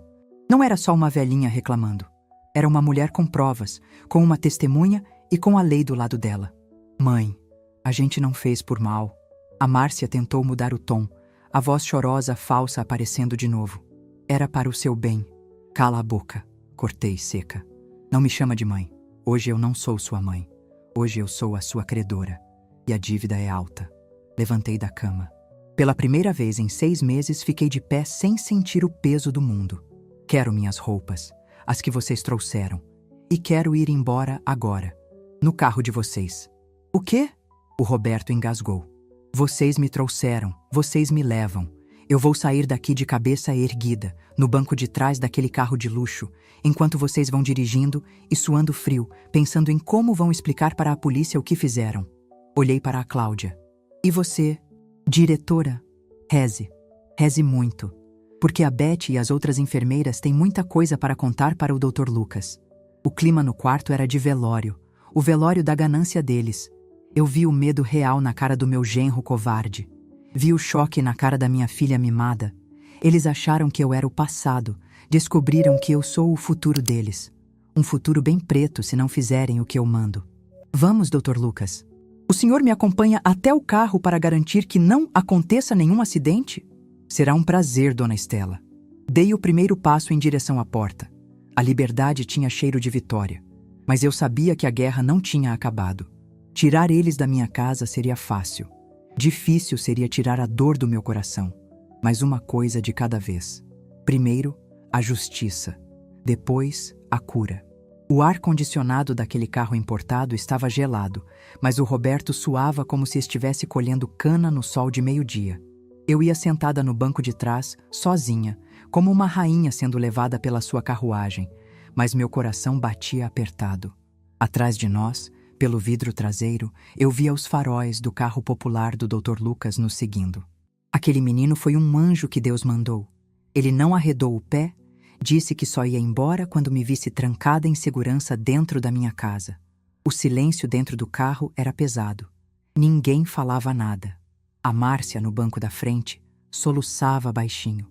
[SPEAKER 1] Não era só uma velhinha reclamando. Era uma mulher com provas, com uma testemunha e com a lei do lado dela. Mãe, a gente não fez por mal. A Márcia tentou mudar o tom, a voz chorosa falsa aparecendo de novo. Era para o seu bem. Cala a boca, cortei seca. Não me chama de mãe. Hoje eu não sou sua mãe. Hoje eu sou a sua credora. E a dívida é alta. Levantei da cama. Pela primeira vez em 6 meses fiquei de pé sem sentir o peso do mundo. Quero minhas roupas, as que vocês trouxeram. E quero ir embora agora. No carro de vocês. O quê? O Roberto engasgou. Vocês me trouxeram, vocês me levam. Eu vou sair daqui de cabeça erguida, no banco de trás daquele carro de luxo, enquanto vocês vão dirigindo e suando frio, pensando em como vão explicar para a polícia o que fizeram. Olhei para a Cláudia. E você, diretora? Reze. Reze muito. Porque a Beth e as outras enfermeiras têm muita coisa para contar para o Dr. Lucas. O clima no quarto era de velório. O velório da ganância deles. Eu vi o medo real na cara do meu genro covarde. Vi o choque na cara da minha filha mimada. Eles acharam que eu era o passado, descobriram que eu sou o futuro deles. Um futuro bem preto se não fizerem o que eu mando. Vamos, Dr. Lucas. O senhor me acompanha até o carro para garantir que não aconteça nenhum acidente? Será um prazer, Dona Estela. Dei o primeiro passo em direção à porta. A liberdade tinha cheiro de vitória. Mas eu sabia que a guerra não tinha acabado. Tirar eles da minha casa seria fácil. Difícil seria tirar a dor do meu coração. Mas uma coisa de cada vez. Primeiro, a justiça. Depois, a cura. O ar-condicionado daquele carro importado estava gelado, mas o Roberto suava como se estivesse colhendo cana no sol de meio-dia. Eu ia sentada no banco de trás, sozinha, como uma rainha sendo levada pela sua carruagem, mas meu coração batia apertado. Atrás de nós, pelo vidro traseiro, eu via os faróis do carro popular do Dr. Lucas nos seguindo. Aquele menino foi um anjo que Deus mandou. Ele não arredou o pé, disse que só ia embora quando me visse trancada em segurança dentro da minha casa. O silêncio dentro do carro era pesado. Ninguém falava nada. A Márcia, no banco da frente, soluçava baixinho.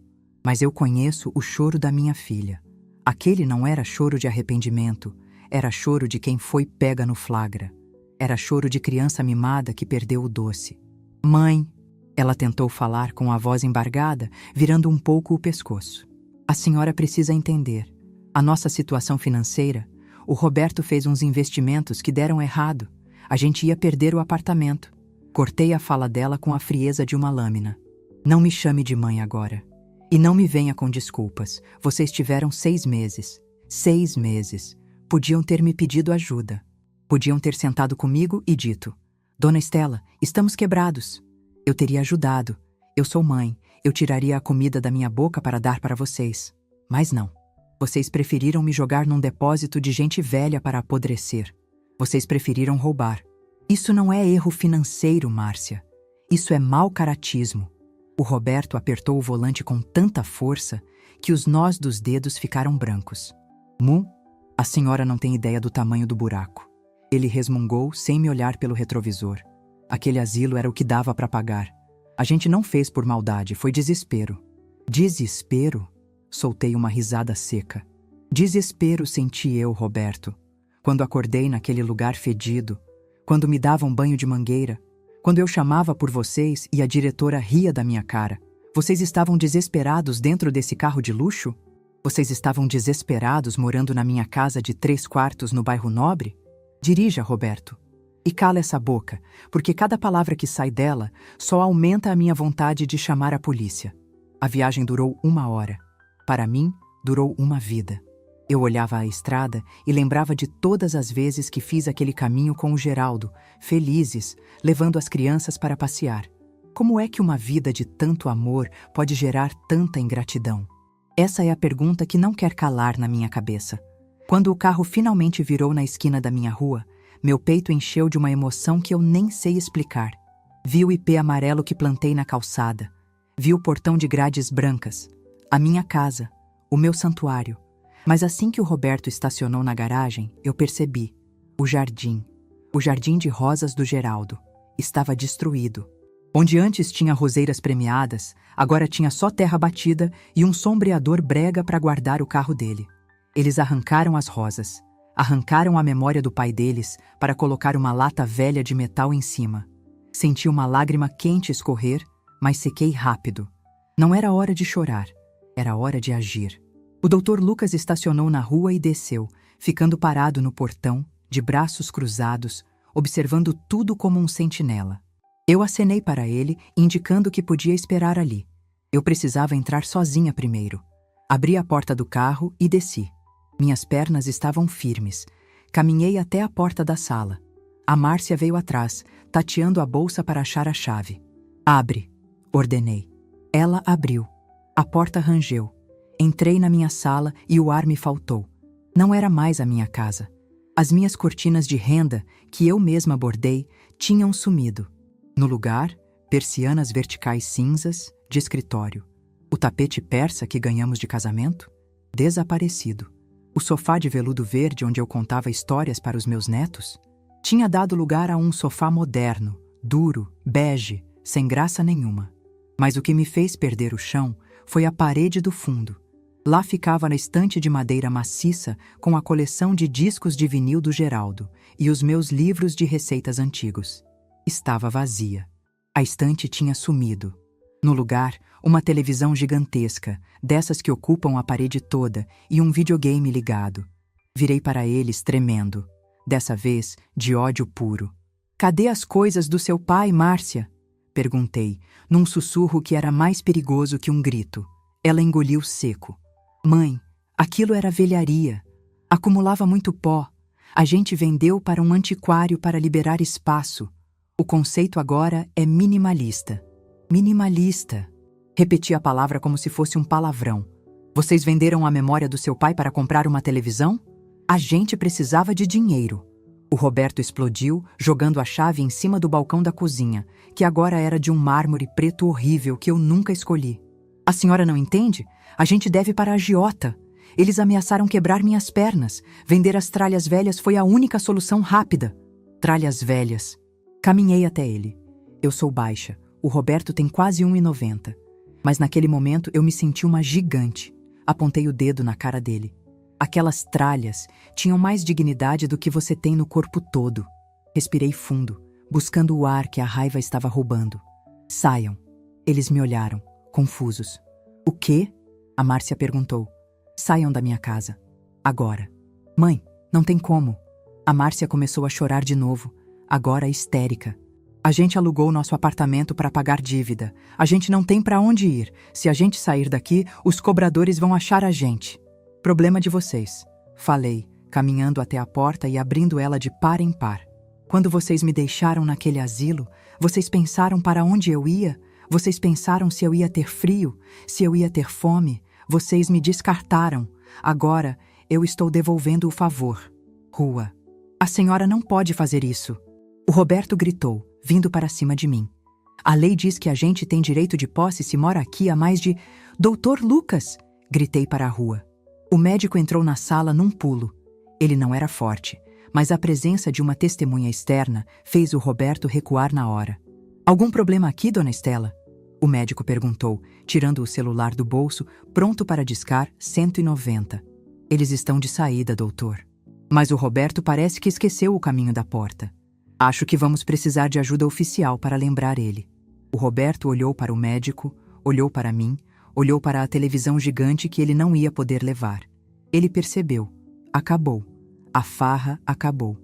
[SPEAKER 1] Mas eu conheço o choro da minha filha. Aquele não era choro de arrependimento, era choro de quem foi pega no flagra. Era choro de criança mimada que perdeu o doce. Mãe, ela tentou falar com a voz embargada, virando um pouco o pescoço. A senhora precisa entender. A nossa situação financeira, o Roberto fez uns investimentos que deram errado. A gente ia perder o apartamento. Cortei a fala dela com a frieza de uma lâmina. Não me chame de mãe agora. E não me venha com desculpas. Vocês tiveram 6 meses. 6 meses. Podiam ter me pedido ajuda. Podiam ter sentado comigo e dito: Dona Estela, estamos quebrados. Eu teria ajudado. Eu sou mãe. Eu tiraria a comida da minha boca para dar para vocês. Mas não. Vocês preferiram me jogar num depósito de gente velha para apodrecer. Vocês preferiram roubar. Isso não é erro financeiro, Márcia. Isso é mau caratismo. O Roberto apertou o volante com tanta força que os nós dos dedos ficaram brancos. A senhora não tem ideia do tamanho do buraco. Ele resmungou sem me olhar pelo retrovisor. Aquele asilo era o que dava para pagar. A gente não fez por maldade, foi desespero. Desespero? Soltei uma risada seca. Desespero senti eu, Roberto. Quando acordei naquele lugar fedido, quando me davam banho de mangueira, quando eu chamava por vocês e a diretora ria da minha cara. Vocês estavam desesperados dentro desse carro de luxo? Vocês estavam desesperados morando na minha casa de 3 quartos no bairro Nobre? Dirija, Roberto. E cala essa boca, porque cada palavra que sai dela só aumenta a minha vontade de chamar a polícia. A viagem durou 1 hora. Para mim, durou uma vida. Eu olhava a estrada e lembrava de todas as vezes que fiz aquele caminho com o Geraldo, felizes, levando as crianças para passear. Como é que uma vida de tanto amor pode gerar tanta ingratidão? Essa é a pergunta que não quer calar na minha cabeça. Quando o carro finalmente virou na esquina da minha rua, meu peito encheu de uma emoção que eu nem sei explicar. Vi o ipê amarelo que plantei na calçada. Vi o portão de grades brancas. A minha casa. O meu santuário. Mas assim que o Roberto estacionou na garagem, eu percebi. O jardim de rosas do Geraldo, estava destruído. Onde antes tinha roseiras premiadas, agora tinha só terra batida e um sombreador brega para guardar o carro dele. Eles arrancaram as rosas, arrancaram a memória do pai deles para colocar uma lata velha de metal em cima. Senti uma lágrima quente escorrer, mas sequei rápido. Não era hora de chorar, era hora de agir. O Dr. Lucas estacionou na rua e desceu, ficando parado no portão, de braços cruzados, observando tudo como um sentinela. Eu acenei para ele, indicando que podia esperar ali. Eu precisava entrar sozinha primeiro. Abri a porta do carro e desci. Minhas pernas estavam firmes. Caminhei até a porta da sala. A Márcia veio atrás, tateando a bolsa para achar a chave. Abre, ordenei. Ela abriu. A porta rangeu. Entrei na minha sala e o ar me faltou. Não era mais a minha casa. As minhas cortinas de renda, que eu mesma bordei, tinham sumido. No lugar, persianas verticais cinzas, de escritório. O tapete persa que ganhamos de casamento? Desaparecido. O sofá de veludo verde onde eu contava histórias para os meus netos? Tinha dado lugar a um sofá moderno, duro, bege, sem graça nenhuma. Mas o que me fez perder o chão foi a parede do fundo. Lá ficava na estante de madeira maciça com a coleção de discos de vinil do Geraldo e os meus livros de receitas antigos. Estava vazia. A estante tinha sumido. No lugar, uma televisão gigantesca, dessas que ocupam a parede toda, e um videogame ligado. Virei para eles tremendo, dessa vez de ódio puro. "Cadê as coisas do seu pai, Márcia?" Perguntei, num sussurro que era mais perigoso que um grito. Ela engoliu seco. "Mãe, aquilo era velharia. Acumulava muito pó. A gente vendeu para um antiquário para liberar espaço. O conceito agora é minimalista." Minimalista. Repeti a palavra como se fosse um palavrão. "Vocês venderam a memória do seu pai para comprar uma televisão? A gente precisava de dinheiro." O Roberto explodiu, jogando a chave em cima do balcão da cozinha, que agora era de um mármore preto horrível que eu nunca escolhi. "A senhora não entende? A gente deve para a agiota. Eles ameaçaram quebrar minhas pernas. Vender as tralhas velhas foi a única solução rápida." Tralhas velhas. Caminhei até ele. Eu sou baixa. O Roberto tem quase 1,90. Mas naquele momento eu me senti uma gigante. Apontei o dedo na cara dele. "Aquelas tralhas tinham mais dignidade do que você tem no corpo todo." Respirei fundo, buscando o ar que a raiva estava roubando. "Saiam." Eles me olharam, confusos. "O quê?" A Márcia perguntou. "Saiam da minha casa. Agora." "Mãe, não tem como." A Márcia começou a chorar de novo, agora histérica. "A gente alugou nosso apartamento para pagar dívida. A gente não tem para onde ir. Se a gente sair daqui, os cobradores vão achar a gente." "Problema de vocês", falei, caminhando até a porta e abrindo ela de par em par. "Quando vocês me deixaram naquele asilo, vocês pensaram para onde eu ia? Vocês pensaram se eu ia ter frio, se eu ia ter fome? Vocês me descartaram. Agora eu estou devolvendo o favor." "Rua, a senhora não pode fazer isso." O Roberto gritou, vindo para cima de mim. "A lei diz que a gente tem direito de posse se mora aqui há mais de..." "Doutor Lucas!" Gritei para a rua. O médico entrou na sala num pulo. Ele não era forte, mas a presença de uma testemunha externa fez o Roberto recuar na hora. "Algum problema aqui, dona Estela?" O médico perguntou, tirando o celular do bolso, pronto para discar 190. "Eles estão de saída, doutor." Mas o Roberto parece que esqueceu o caminho da porta. "Acho que vamos precisar de ajuda oficial para lembrar ele." O Roberto olhou para o médico, olhou para mim, olhou para a televisão gigante que ele não ia poder levar. Ele percebeu. Acabou. A farra acabou.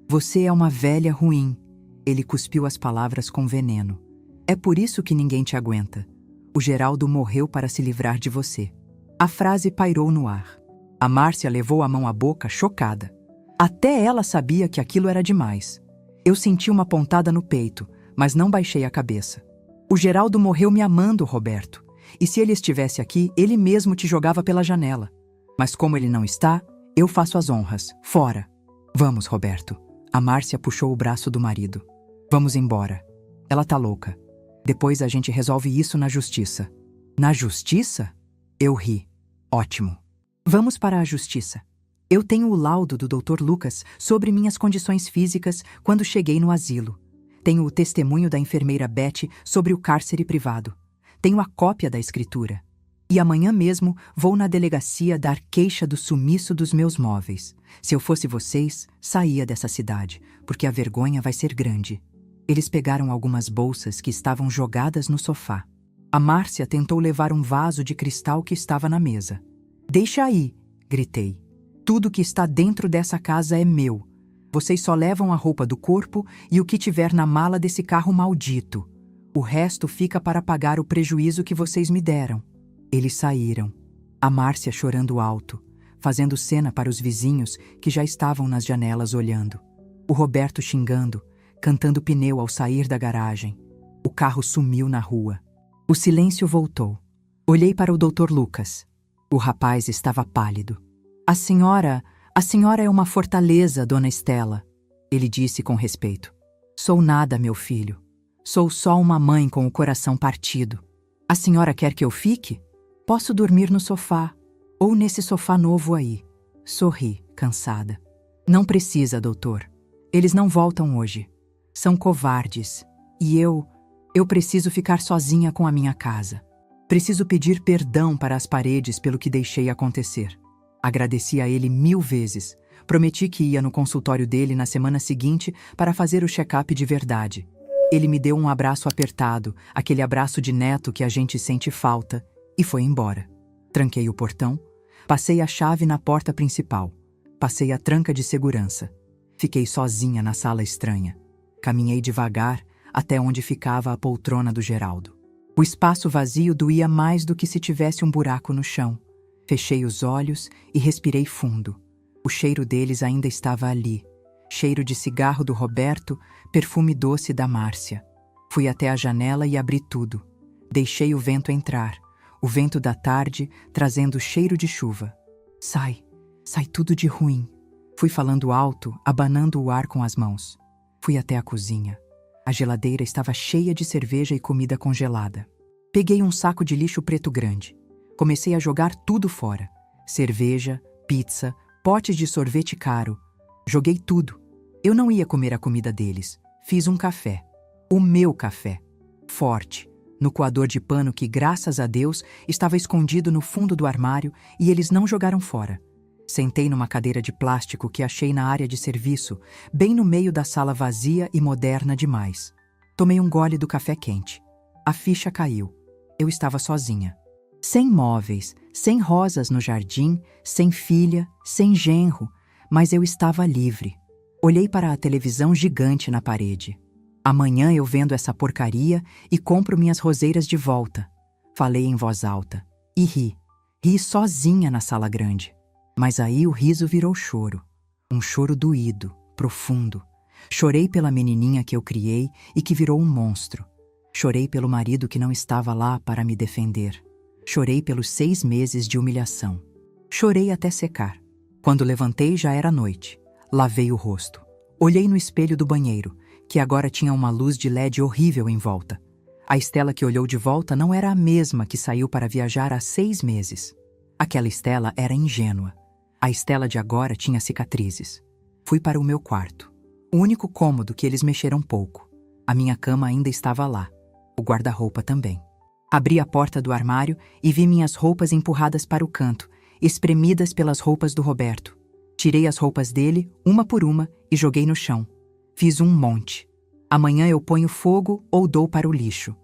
[SPEAKER 1] "Você é uma velha ruim." Ele cuspiu as palavras com veneno. "É por isso que ninguém te aguenta. O Geraldo morreu para se livrar de você." A frase pairou no ar. A Márcia levou a mão à boca, chocada. Até ela sabia que aquilo era demais. Eu senti uma pontada no peito, mas não baixei a cabeça. "O Geraldo morreu me amando, Roberto. E se ele estivesse aqui, ele mesmo te jogava pela janela. Mas como ele não está, eu faço as honras. Fora." "Vamos, Roberto." A Márcia puxou o braço do marido. "Vamos embora. Ela tá louca. Depois a gente resolve isso na justiça." "Na justiça?" Eu ri. "Ótimo. Vamos para a justiça. Eu tenho o laudo do Dr. Lucas sobre minhas condições físicas quando cheguei no asilo. Tenho o testemunho da enfermeira Betty sobre o cárcere privado. Tenho a cópia da escritura. E amanhã mesmo vou na delegacia dar queixa do sumiço dos meus móveis. Se eu fosse vocês, saía dessa cidade, porque a vergonha vai ser grande." Eles pegaram algumas bolsas que estavam jogadas no sofá. A Márcia tentou levar um vaso de cristal que estava na mesa. "Deixa aí", gritei. "Tudo que está dentro dessa casa é meu. Vocês só levam a roupa do corpo e o que tiver na mala desse carro maldito. O resto fica para pagar o prejuízo que vocês me deram." Eles saíram. A Márcia chorando alto, fazendo cena para os vizinhos que já estavam nas janelas olhando. O Roberto xingando, cantando pneu ao sair da garagem. O carro sumiu na rua. O silêncio voltou. Olhei para o Dr. Lucas. O rapaz estava pálido. A senhora é uma fortaleza, dona Estela." Ele disse com respeito. "Sou nada, meu filho. Sou só uma mãe com o coração partido. A senhora quer que eu fique? Posso dormir no sofá, ou nesse sofá novo aí." Sorri, cansada. "Não precisa, doutor. Eles não voltam hoje. São covardes. E eu Eu preciso ficar sozinha com a minha casa. Preciso pedir perdão para as paredes pelo que deixei acontecer. Agradeci a ele 1000 vezes. Prometi que ia no consultório dele na semana seguinte para fazer o check-up de verdade. Ele me deu um abraço apertado, aquele abraço de neto que a gente sente falta, e foi embora. Tranquei o portão, passei a chave na porta principal, passei a tranca de segurança. Fiquei sozinha na sala estranha. Caminhei devagar até onde ficava a poltrona do Geraldo. O espaço vazio doía mais do que se tivesse um buraco no chão. Fechei os olhos e respirei fundo. O cheiro deles ainda estava ali. Cheiro de cigarro do Roberto, perfume doce da Márcia. Fui até a janela e abri tudo. Deixei o vento entrar. O vento da tarde trazendo cheiro de chuva. Sai tudo de ruim. Fui falando alto, abanando o ar com as mãos. Fui até a cozinha. A geladeira estava cheia de cerveja e comida congelada. Peguei um saco de lixo preto grande. Comecei a jogar tudo fora. Cerveja, pizza, potes de sorvete caro. Joguei tudo. Eu não ia comer a comida deles. Fiz um café. O meu café. Forte. No coador de pano que, graças a Deus, estava escondido no fundo do armário e eles não jogaram fora. Sentei numa cadeira de plástico que achei na área de serviço, bem no meio da sala vazia e moderna demais. Tomei um gole do café quente. A ficha caiu. Eu estava sozinha. Sem móveis, sem rosas no jardim, sem filha, sem genro, mas eu estava livre. Olhei para a televisão gigante na parede. Amanhã eu vendo essa porcaria e compro minhas roseiras de volta. Falei em voz alta. E ri. Ri sozinha na sala grande. Mas aí o riso virou choro. Um choro doído, profundo. Chorei pela menininha que eu criei e que virou um monstro. Chorei pelo marido que não estava lá para me defender. Chorei pelos 6 meses de humilhação. Chorei até secar. Quando levantei já era noite. Lavei o rosto. Olhei no espelho do banheiro, que agora tinha uma luz de LED horrível em volta. A Estela que olhou de volta não era a mesma que saiu para viajar há 6 meses. Aquela Estela era ingênua. A Estela de agora tinha cicatrizes. Fui para o meu quarto. O único cômodo que eles mexeram pouco. A minha cama ainda estava lá. O guarda-roupa também. Abri a porta do armário e vi minhas roupas empurradas para o canto, espremidas pelas roupas do Roberto. Tirei as roupas dele, uma por uma, e joguei no chão. Fiz um monte. Amanhã eu ponho fogo ou dou para o lixo.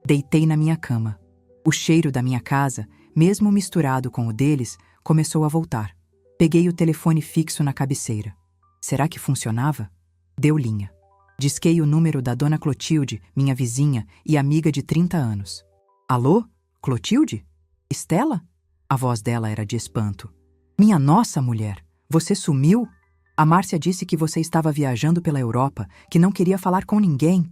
[SPEAKER 1] Deitei na minha cama. O cheiro da minha casa, mesmo misturado com o deles, começou a voltar. Peguei o telefone fixo na cabeceira. Será que funcionava? Deu linha. Disquei o número da dona Clotilde, minha vizinha e amiga de 30 anos. Alô? Clotilde? Estela? A voz dela era de espanto. Minha nossa, mulher! Você sumiu? A Márcia disse que você estava viajando pela Europa, que não queria falar com ninguém.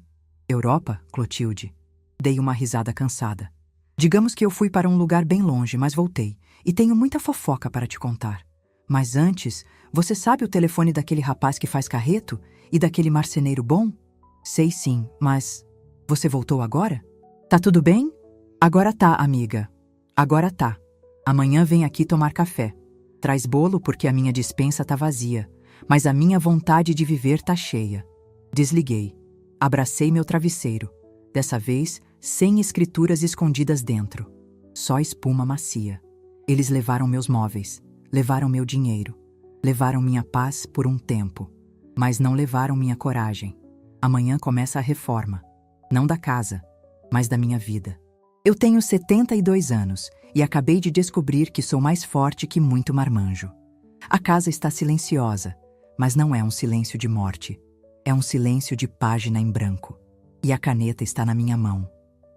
[SPEAKER 1] Europa, Clotilde? Dei uma risada cansada. Digamos que eu fui para um lugar bem longe, mas voltei. E tenho muita fofoca para te contar. Mas antes, você sabe o telefone daquele rapaz que faz carreto? E daquele marceneiro bom? Sei sim, mas... Você voltou agora? Tá tudo bem? Agora tá, amiga. Agora tá. Amanhã vem aqui tomar café. Traz bolo porque a minha despensa tá vazia, mas a minha vontade de viver tá cheia. Desliguei. Abracei meu travesseiro. Dessa vez, sem escrituras escondidas dentro. Só espuma macia. Eles levaram meus móveis. Levaram meu dinheiro. Levaram minha paz por um tempo. Mas não levaram minha coragem. Amanhã começa a reforma. Não da casa, mas da minha vida. Eu tenho 72 anos e acabei de descobrir que sou mais forte que muito marmanjo. A casa está silenciosa, mas não é um silêncio de morte. É um silêncio de página em branco. E a caneta está na minha mão.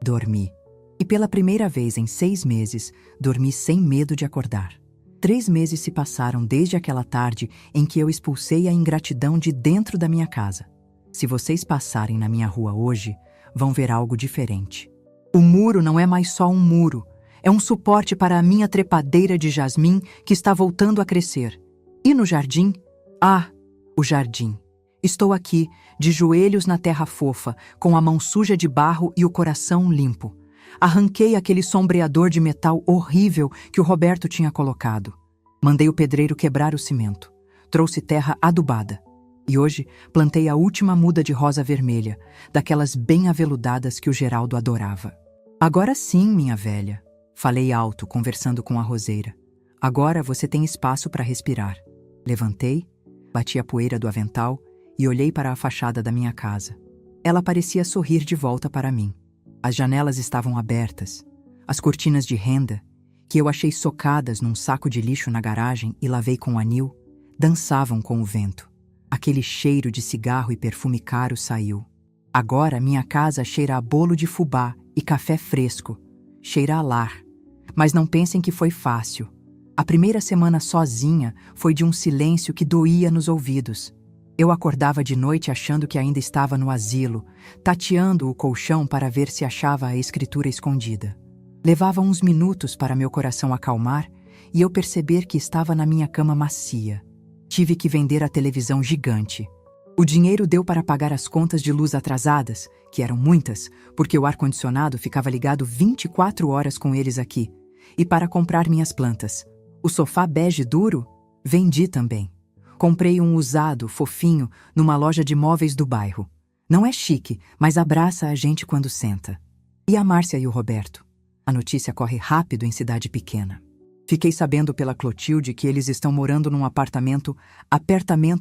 [SPEAKER 1] Dormi. E pela primeira vez em 6 meses, dormi sem medo de acordar. 3 meses se passaram desde aquela tarde em que eu expulsei a ingratidão de dentro da minha casa. Se vocês passarem na minha rua hoje, vão ver algo diferente. O muro não é mais só um muro. É um suporte para a minha trepadeira de jasmim que está voltando a crescer. E no jardim? Ah, o jardim. Estou aqui, de joelhos na terra fofa, com a mão suja de barro e o coração limpo. Arranquei aquele sombreador de metal horrível que o Roberto tinha colocado. Mandei o pedreiro quebrar o cimento. Trouxe terra adubada. E hoje plantei a última muda de rosa vermelha, daquelas bem aveludadas que o Geraldo adorava. Agora sim, minha velha, falei alto, conversando com a roseira. Agora você tem espaço para respirar. Levantei, bati a poeira do avental e olhei para a fachada da minha casa. Ela parecia sorrir de volta para mim. As janelas estavam abertas. As cortinas de renda, que eu achei socadas num saco de lixo na garagem e lavei com anil, dançavam com o vento. Aquele cheiro de cigarro e perfume caro saiu. Agora minha casa cheira a bolo de fubá e café fresco. Cheira a lar. Mas não pensem que foi fácil. A primeira semana sozinha foi de um silêncio que doía nos ouvidos. Eu acordava de noite achando que ainda estava no asilo, tateando o colchão para ver se achava a escritura escondida. Levava uns minutos para meu coração acalmar e eu perceber que estava na minha cama macia. Tive que vender a televisão gigante. O dinheiro deu para pagar as contas de luz atrasadas, que eram muitas, porque o ar-condicionado ficava ligado 24 horas com eles aqui, e para comprar minhas plantas. O sofá bege duro, vendi também. Comprei um usado, fofinho, numa loja de móveis do bairro. Não é chique, mas abraça a gente quando senta. E a Márcia e o Roberto? A notícia corre rápido em cidade pequena. Fiquei sabendo pela Clotilde que eles estão morando num apertamento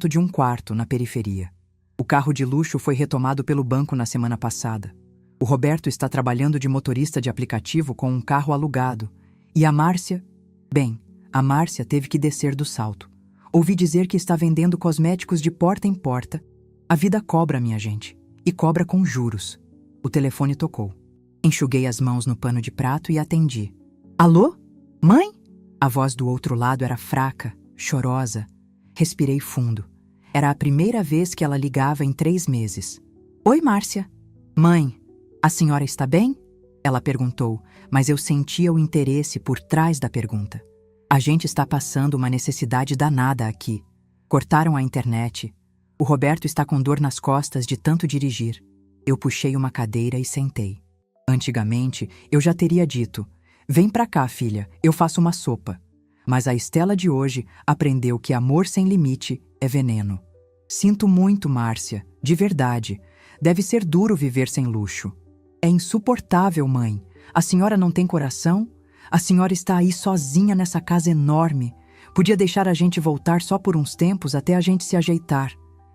[SPEAKER 1] de um quarto na periferia. O carro de luxo foi retomado pelo banco na semana passada. O Roberto está trabalhando de motorista de aplicativo com um carro alugado. E a Márcia? Bem, a Márcia teve que descer do salto. Ouvi dizer que está vendendo cosméticos de porta em porta. A vida cobra, minha gente. E cobra com juros. O telefone tocou. Enxuguei as mãos no pano de prato e atendi. Alô? Mãe? A voz do outro lado era fraca, chorosa. Respirei fundo. Era a primeira vez que ela ligava em 3 meses. Oi, Márcia. Mãe, a senhora está bem? Ela perguntou, mas eu sentia o interesse por trás da pergunta. A gente está passando uma necessidade danada aqui. Cortaram a internet. O Roberto está com dor nas costas de tanto dirigir. Eu puxei uma cadeira e sentei. Antigamente, eu já teria dito: vem pra cá, filha, eu faço uma sopa. Mas a Estela de hoje aprendeu que amor sem limite é veneno. Sinto muito, Márcia, de verdade. Deve ser duro viver sem luxo. É insuportável, mãe. A senhora não tem coração? A senhora está aí sozinha nessa casa enorme. Podia deixar a gente voltar só por uns tempos até a gente se ajeitar.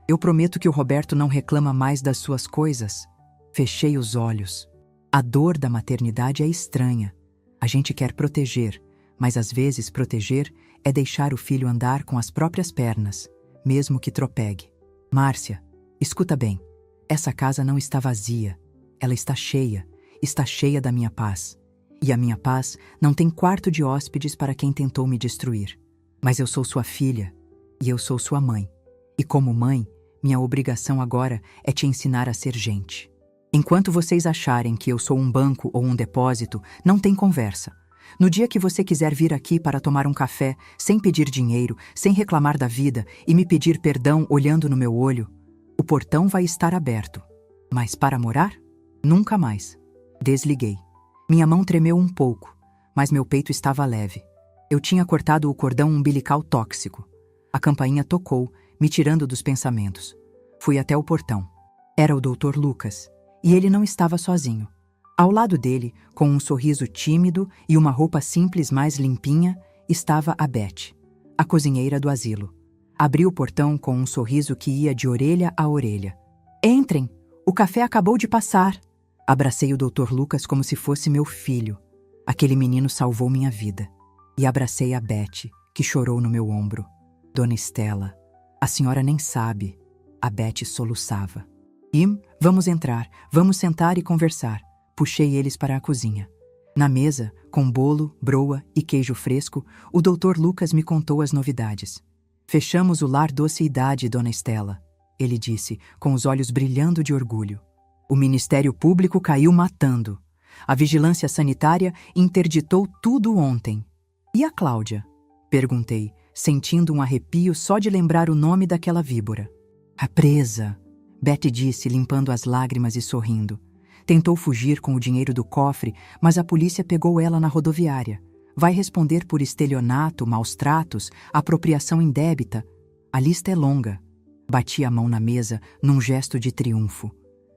[SPEAKER 1] Eu prometo que o Roberto não reclama mais das suas coisas. Fechei os olhos. A dor da maternidade é estranha. A gente quer proteger, mas às vezes proteger é deixar o filho andar com as próprias pernas, mesmo que tropegue. Márcia, escuta bem. Essa casa não está vazia. Ela está cheia da minha paz. E a minha paz não tem quarto de hóspedes para quem tentou me destruir. Mas eu sou sua filha, e eu sou sua mãe. E como mãe, minha obrigação agora é te ensinar a ser gente. Enquanto vocês acharem que eu sou um banco ou um depósito, não tem conversa. No dia que você quiser vir aqui para tomar um café, sem pedir dinheiro, sem reclamar da vida e me pedir perdão olhando no meu olho, o portão vai estar aberto. Mas para morar? Nunca mais. Desliguei. Minha mão tremeu um pouco, mas meu peito estava leve. Eu tinha cortado o cordão umbilical tóxico. A campainha tocou, me tirando dos pensamentos. Fui até o portão. Era o Dr. Lucas. E ele não estava sozinho. Ao lado dele, com um sorriso tímido e uma roupa simples mais limpinha, estava a Beth, a cozinheira do asilo. Abri o portão com um sorriso que ia de orelha a orelha. Entrem, o café acabou de passar. Abracei o Dr. Lucas como se fosse meu filho. Aquele menino salvou minha vida. E abracei a Beth, que chorou no meu ombro. Dona Estela, a senhora nem sabe. A Beth soluçava. Vamos entrar, vamos sentar e conversar. Puxei eles para a cozinha. Na mesa, com bolo, broa e queijo fresco, o Dr. Lucas me contou as novidades. Fechamos o lar Doce Idade, Dona Estela, ele disse, com os olhos brilhando de orgulho. O Ministério Público caiu matando. A vigilância sanitária interditou tudo ontem. E a Cláudia? Perguntei, sentindo um arrepio só de lembrar o nome daquela víbora. A presa, Beth disse, limpando as lágrimas e sorrindo. Tentou fugir com o dinheiro do cofre, mas a polícia pegou ela na rodoviária. Vai responder por estelionato, maus tratos, apropriação indébita. A lista é longa. Bati a mão na mesa num gesto de triunfo.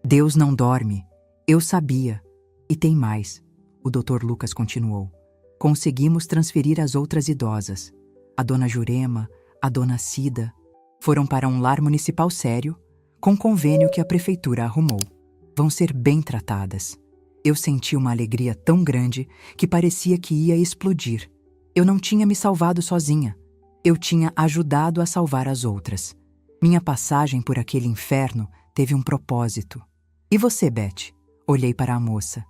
[SPEAKER 1] Deus não dorme. Eu sabia. E tem mais. O Dr. Lucas continuou. Conseguimos transferir as outras idosas. A dona Jurema, a dona Cida, foram para um lar municipal sério, com convênio que a prefeitura arrumou. Vão ser bem tratadas. Eu senti uma alegria tão grande que parecia que ia explodir. Eu não tinha me salvado sozinha. Eu tinha ajudado a salvar as outras. Minha passagem por aquele inferno teve um propósito. E você, Beth? Olhei para a moça.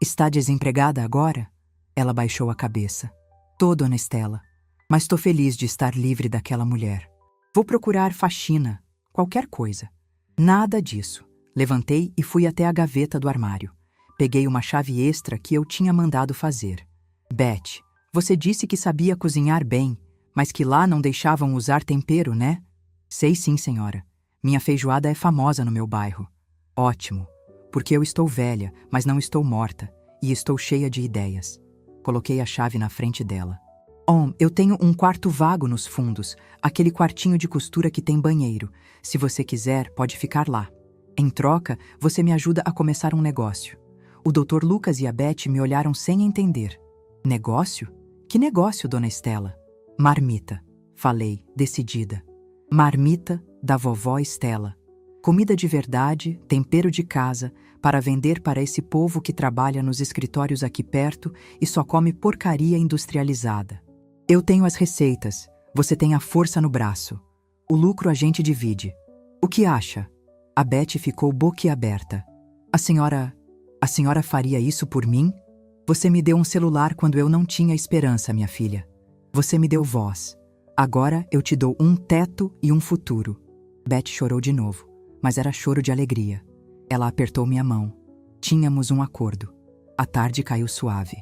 [SPEAKER 1] Está desempregada agora? Ela baixou a cabeça. Tô, dona Estela. Mas tô feliz de estar livre daquela mulher. Vou procurar faxina, qualquer coisa. Nada disso. Levantei e fui até a gaveta do armário. Peguei uma chave extra que eu tinha mandado fazer. Beth, você disse que sabia cozinhar bem, mas que lá não deixavam usar tempero, né? Sei sim, senhora. Minha feijoada é famosa no meu bairro. Ótimo, porque eu estou velha, mas não estou morta, e estou cheia de ideias. Coloquei a chave na frente dela. Eu tenho um quarto vago nos fundos, aquele quartinho de costura que tem banheiro. Se você quiser, pode ficar lá. Em troca, você me ajuda a começar um negócio. O Dr. Lucas e a Beth me olharam sem entender. Negócio? Que negócio, dona Estela? Marmita, falei, decidida. Marmita da vovó Estela. Comida de verdade, tempero de casa, para vender para esse povo que trabalha nos escritórios aqui perto e só come porcaria industrializada. Eu tenho as receitas, você tem a força no braço. O lucro a gente divide. O que acha? A Beth ficou boquiaberta. A senhora faria isso por mim? Você me deu um celular quando eu não tinha esperança, minha filha. Você me deu voz. Agora eu te dou um teto e um futuro. Beth chorou de novo, mas era choro de alegria. Ela apertou minha mão. Tínhamos um acordo. A tarde caiu suave.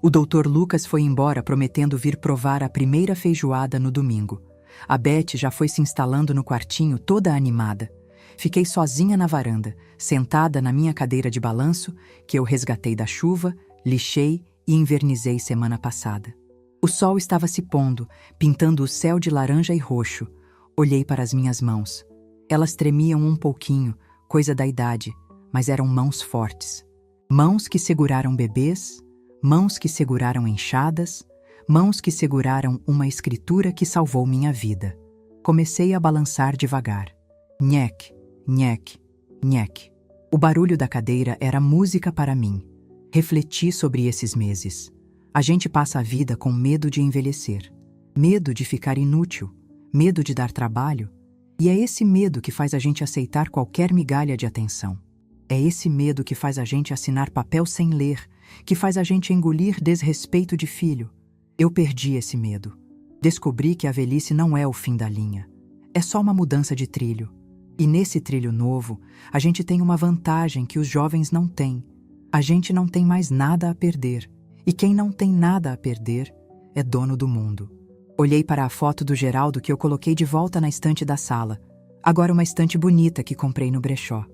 [SPEAKER 1] O Dr. Lucas foi embora prometendo vir provar a primeira feijoada no domingo. A Beth já foi se instalando no quartinho toda animada. Fiquei sozinha na varanda, sentada na minha cadeira de balanço, que eu resgatei da chuva, lixei e invernizei semana passada. O sol estava se pondo, pintando o céu de laranja e roxo. Olhei para as minhas mãos. Elas tremiam um pouquinho, coisa da idade, mas eram mãos fortes. Mãos que seguraram bebês, mãos que seguraram enxadas, mãos que seguraram uma escritura que salvou minha vida. Comecei a balançar devagar. Nhec, nhec, nhec. O barulho da cadeira era música para mim. Refleti sobre esses meses. A gente passa a vida com medo de envelhecer, medo de ficar inútil, medo de dar trabalho, e é esse medo que faz a gente aceitar qualquer migalha de atenção. É esse medo que faz a gente assinar papel sem ler, que faz a gente engolir desrespeito de filho. Eu perdi esse medo. Descobri que a velhice não é o fim da linha. É só uma mudança de trilho. E nesse trilho novo, a gente tem uma vantagem que os jovens não têm. A gente não tem mais nada a perder. E quem não tem nada a perder é dono do mundo. Olhei para a foto do Geraldo que eu coloquei de volta na estante da sala. Agora uma estante bonita que comprei no brechó.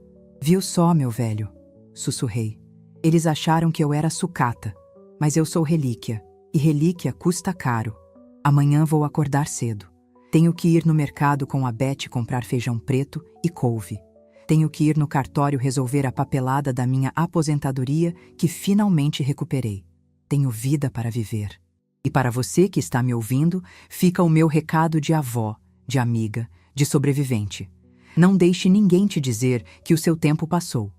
[SPEAKER 1] Viu só, meu velho? Sussurrei. Eles acharam que eu era sucata, mas eu sou relíquia, e relíquia custa caro. Amanhã vou acordar cedo. Tenho que ir no mercado com a Beth comprar feijão preto e couve. Tenho que ir no cartório resolver a papelada da minha aposentadoria que finalmente recuperei. Tenho vida para viver. E para você que está me ouvindo, fica o meu recado de avó, de amiga, de sobrevivente. Não deixe ninguém te dizer que o seu tempo passou.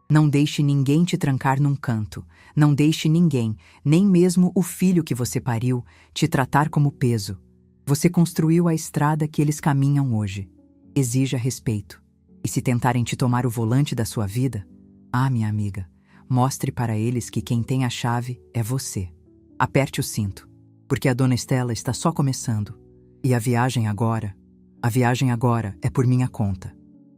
[SPEAKER 1] Não deixe ninguém te trancar num canto. Não deixe ninguém, nem mesmo o filho que você pariu, te tratar como peso. Você construiu a estrada que eles caminham hoje. Exija respeito. E se tentarem te tomar o volante da sua vida, minha amiga, mostre para eles que quem tem a chave é você. Aperte o cinto, porque a dona Estela está só começando. E a viagem agora é por minha conta.